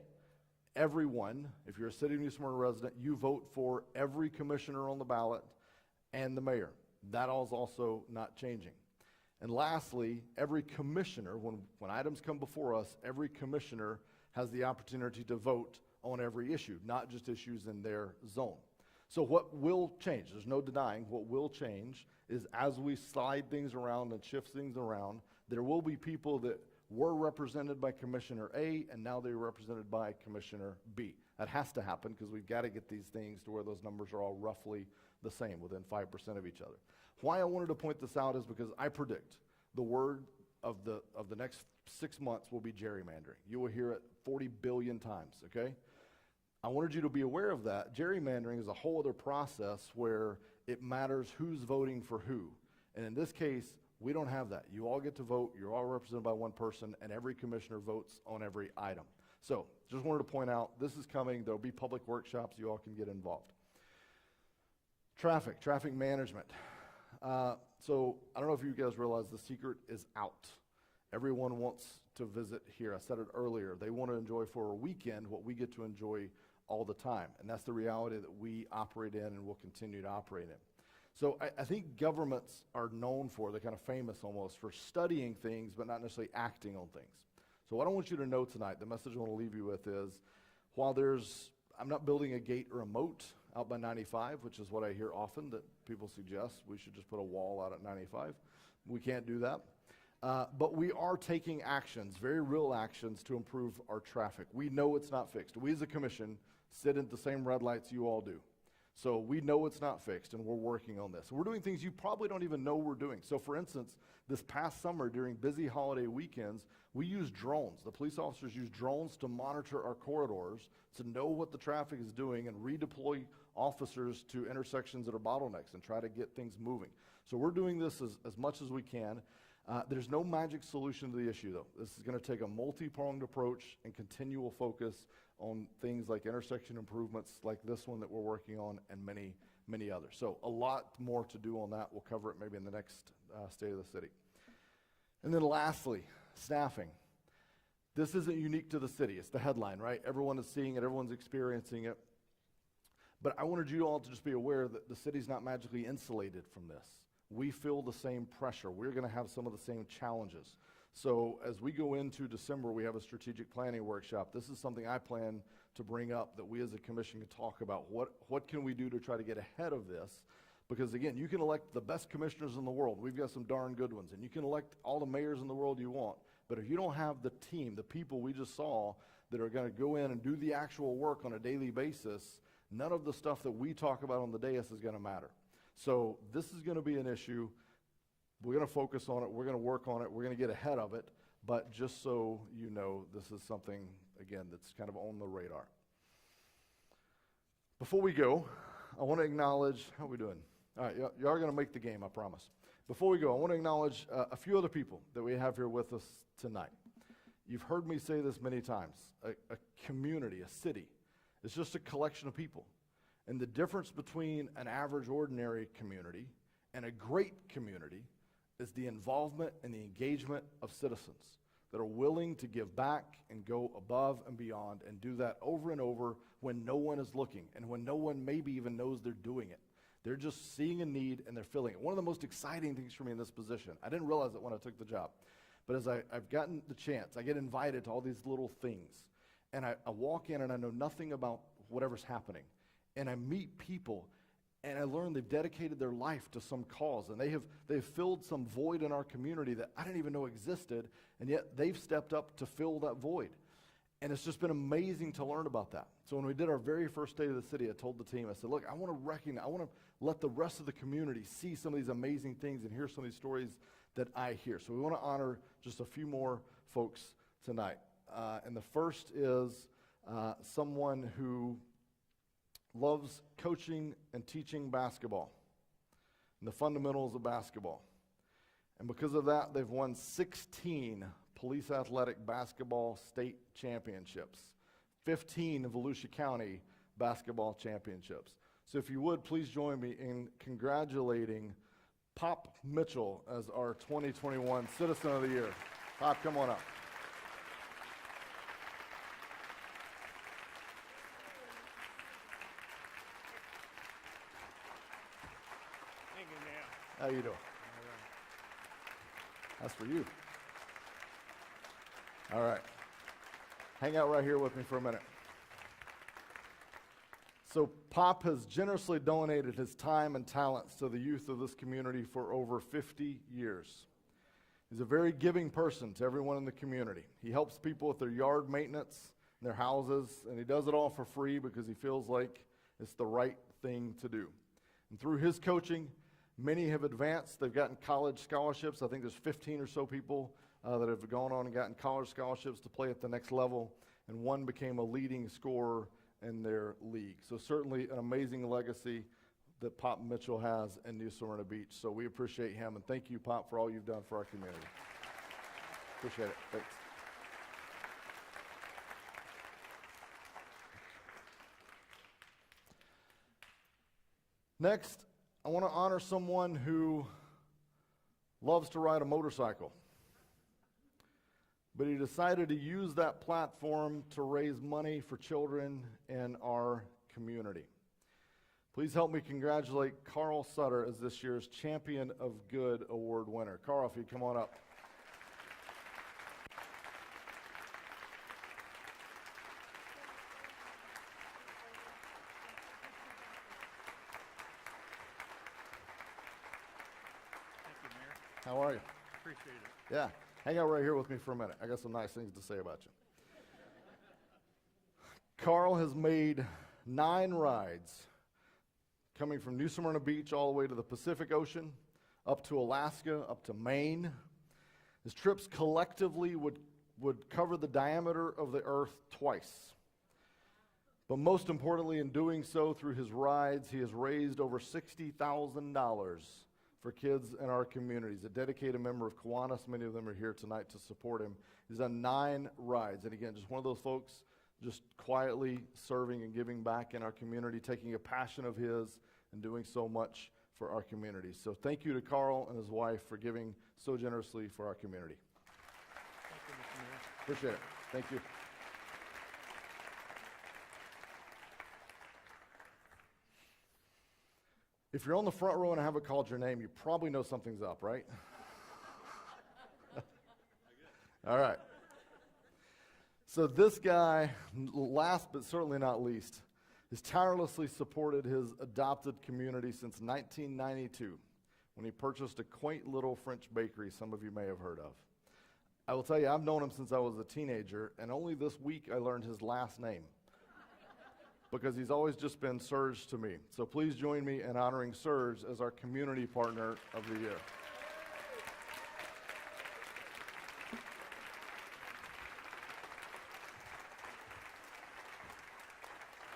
everyone, if you're a City of New Smyrna resident, you vote for every commissioner on the ballot and the mayor. That is also not changing. And lastly, every commissioner, when items come before us, every commissioner has the opportunity to vote on every issue, not just issues in their zone. So what will change, there's no denying, what will change is as we slide things around and shift things around, there will be people that were represented by Commissioner A and now they're represented by Commissioner B. That has to happen because we've got to get these things to where those numbers are all roughly the same, within 5% of each other. Why I wanted to point this out is because I predict the word of the next 6 months will be gerrymandering. You will hear it 40 billion times, okay? I wanted you to be aware of that. Gerrymandering is a whole other process where it matters who's voting for who. And in this case, we don't have that. You all get to vote, you're all represented by 1 person, and every commissioner votes on every item. So, just wanted to point out, this is coming. There'll be public workshops. You all can get involved. Traffic management. So, I don't know if you guys realize the secret is out. Everyone wants to visit here. I said it earlier. They want to enjoy for a weekend what we get to enjoy all the time. And that's the reality that we operate in and will continue to operate in. So I think governments are known for, they're kind of famous almost, for studying things but not necessarily acting on things. So what I want you to know tonight, the message I want to leave you with is, while I'm not building a gate or a moat, out by 95, which is what I hear often, that people suggest we should just put a wall out at 95. We can't do that. But we are taking actions, very real actions, to improve our traffic. We know it's not fixed. We as a commission sit at the same red lights you all do. So we know it's not fixed, and we're working on this. We're doing things you probably don't even know we're doing. So for instance, this past summer during busy holiday weekends, we used drones. The police officers use drones to monitor our corridors, to know what the traffic is doing, and redeploy officers to intersections that are bottlenecks and try to get things moving. So we're doing this as much as we can. There's no magic solution to the issue, though. This is going to take a multi-pronged approach and continual focus on things like intersection improvements like this one that we're working on, and many, many others. So a lot more to do on that. We'll cover it maybe in the next State of the City. And then lastly, staffing. This isn't unique to the city. It's the headline, right? Everyone is seeing it. Everyone's experiencing it. But I wanted you all to just be aware that the city's not magically insulated from this. We feel the same pressure. We're going to have some of the same challenges. So as we go into December, we have a strategic planning workshop. This is something I plan to bring up that we as a commission can talk about. What can we do to try to get ahead of this? Because again, you can elect the best commissioners in the world. We've got some darn good ones. And you can elect all the mayors in the world you want. But if you don't have the team, the people we just saw that are going to go in and do the actual work on a daily basis, none of the stuff that we talk about on the dais is going to matter. So this is going to be an issue. We're going to focus on it. We're going to work on it. We're going to get ahead of it. But just so you know, this is something, again, that's kind of on the radar. Before we go, I want to acknowledge, how are we doing? All right, you are going to make the game, I promise. Before we go, I want to acknowledge a few other people that we have here with us tonight. You've heard me say this many times. A community, a city, is just a collection of people. And the difference between an average, ordinary community and a great community is the involvement and the engagement of citizens that are willing to give back and go above and beyond and do that over and over when no one is looking and when no one maybe even knows they're doing it. They're just seeing a need and they're filling it. One of the most exciting things for me in this position, I didn't realize it when I took the job, but as I've gotten the chance, I get invited to all these little things. And I walk in and I know nothing about whatever's happening. And I meet people and I learn they've dedicated their life to some cause, and they've filled some void in our community that I didn't even know existed, and yet they've stepped up to fill that void. And it's just been amazing to learn about that. So when we did our very first State of the City, I told the team, I said, look, I want to let the rest of the community see some of these amazing things and hear some of these stories that I hear. So we want to honor just a few more folks tonight. And the first is someone who loves coaching and teaching basketball and the fundamentals of basketball. And because of that, they've won 16 police athletic basketball state championships, 15 Volusia County basketball championships. So if you would, please join me in congratulating Pop Mitchell as our 2021 Citizen of the Year. Pop, come on up. How you doing? That's for you. All right. Hang out right here with me for a minute. So Pop has generously donated his time and talents to the youth of this community for over 50 years. He's a very giving person to everyone in the community. He helps people with their yard maintenance, their houses, and he does it all for free because he feels like it's the right thing to do. And through his coaching, many have advanced. They've gotten college scholarships. I think there's 15 or so people that have gone on and gotten college scholarships to play at the next level, and one became a leading scorer in their league. So certainly an amazing legacy that Pop Mitchell has in New Smyrna Beach. So we appreciate him, and thank you, Pop, for all you've done for our community. Appreciate it. Thanks. Next, I want to honor someone who loves to ride a motorcycle, but he decided to use that platform to raise money for children in our community. Please help me congratulate Carl Sutter as this year's Champion of Good Award winner. Carl, if you'd come on up. How are you? Appreciate it. Yeah. Hang out right here with me for a minute. I got some nice things to say about you. Carl has made 9 rides coming from New Smyrna Beach all the way to the Pacific Ocean, up to Alaska, up to Maine. His trips collectively would cover the diameter of the earth twice. But most importantly, in doing so through his rides, he has raised over $60,000 for kids in our community. He's a dedicated member of Kiwanis. Many of them are here tonight to support him. He's done 9 rides. And again, just one of those folks just quietly serving and giving back in our community, taking a passion of his and doing so much for our community. So thank you to Carl and his wife for giving so generously for our community. Thank you, Mr. Mayor. Appreciate it. Thank you. If you're on the front row and I haven't called your name, you probably know something's up, right? All right. So this guy, last but certainly not least, has tirelessly supported his adopted community since 1992, when he purchased a quaint little French bakery some of you may have heard of. I will tell you, I've known him since I was a teenager, and only this week I learned his last name, because he's always just been Serge to me. So please join me in honoring Serge as our Community Partner of the Year.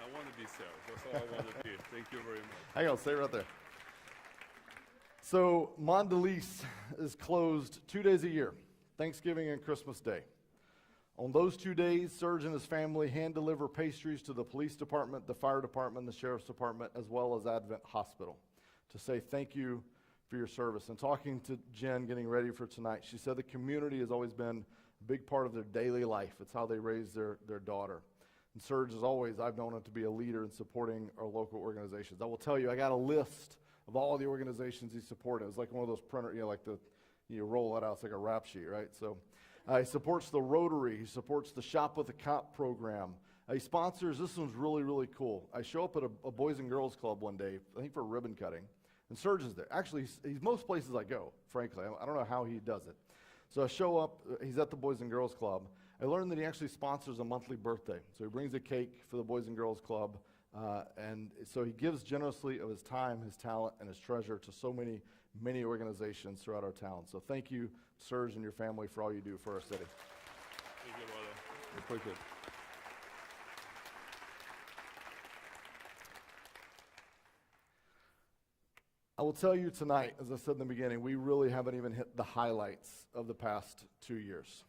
I want to be Serge. That's all I want to be. Thank you very much. Hang on, stay right there. So Mondelez is closed 2 days a year, Thanksgiving and Christmas Day. On those 2 days, Serge and his family hand-deliver pastries to the police department, the fire department, the sheriff's department, as well as Advent Hospital, to say thank you for your service. And talking to Jen, getting ready for tonight, she said the community has always been a big part of their daily life. It's how they raise their daughter. And Serge, as always, I've known him to be a leader in supporting our local organizations. I will tell you, I got a list of all the organizations he supported. It was like one of those printer, you roll it out, it's like a rap sheet, right? So he supports the Rotary. He supports the Shop with a Cop program. He sponsors, this one's really, really cool. I show up at a Boys and Girls Club one day, I think for ribbon cutting, and Serge is there. Actually, he's most places I go, frankly. I don't know how he does it. So I show up, he's at the Boys and Girls Club. I learned that he actually sponsors a monthly birthday. So he brings a cake for the Boys and Girls Club, and so he gives generously of his time, his talent, and his treasure to so many organizations throughout our town. So thank you, Serge, and your family for all you do for our city. Thank you, brother. Appreciate it. I will tell you tonight, as I said in the beginning, we really haven't even hit the highlights of the past 2 years.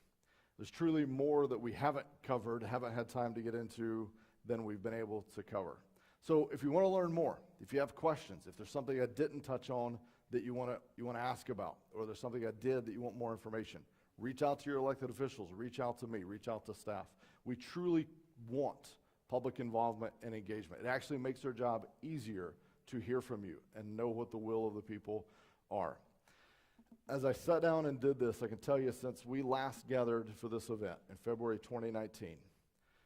There's truly more that we haven't covered, haven't had time to get into than we've been able to cover. So if you want to learn more, if you have questions, if there's something I didn't touch on that you want to ask about, or there's something I did that you want more information, reach out to your elected officials, reach out to me, reach out to staff. We truly want public involvement and engagement. It actually makes our job easier to hear from you and know what the will of the people are. As I sat down and did this, I can tell you since we last gathered for this event in February 2019,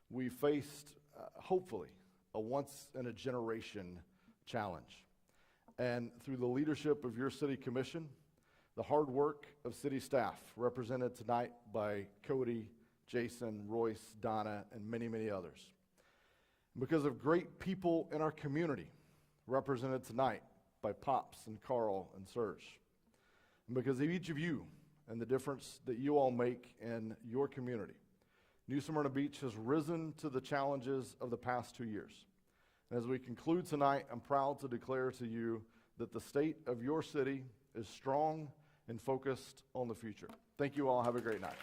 we faced, hopefully, a once-in-a-generation challenge. And through the leadership of your city commission, the hard work of city staff, represented tonight by Cody, Jason, Royce, Donna, and many, many others. Because of great people in our community, represented tonight by Pops and Carl and Serge. And because of each of you and the difference that you all make in your community, New Smyrna Beach has risen to the challenges of the past 2 years. And as we conclude tonight, I'm proud to declare to you that the state of your city is strong and focused on the future. Thank you all. Have a great night.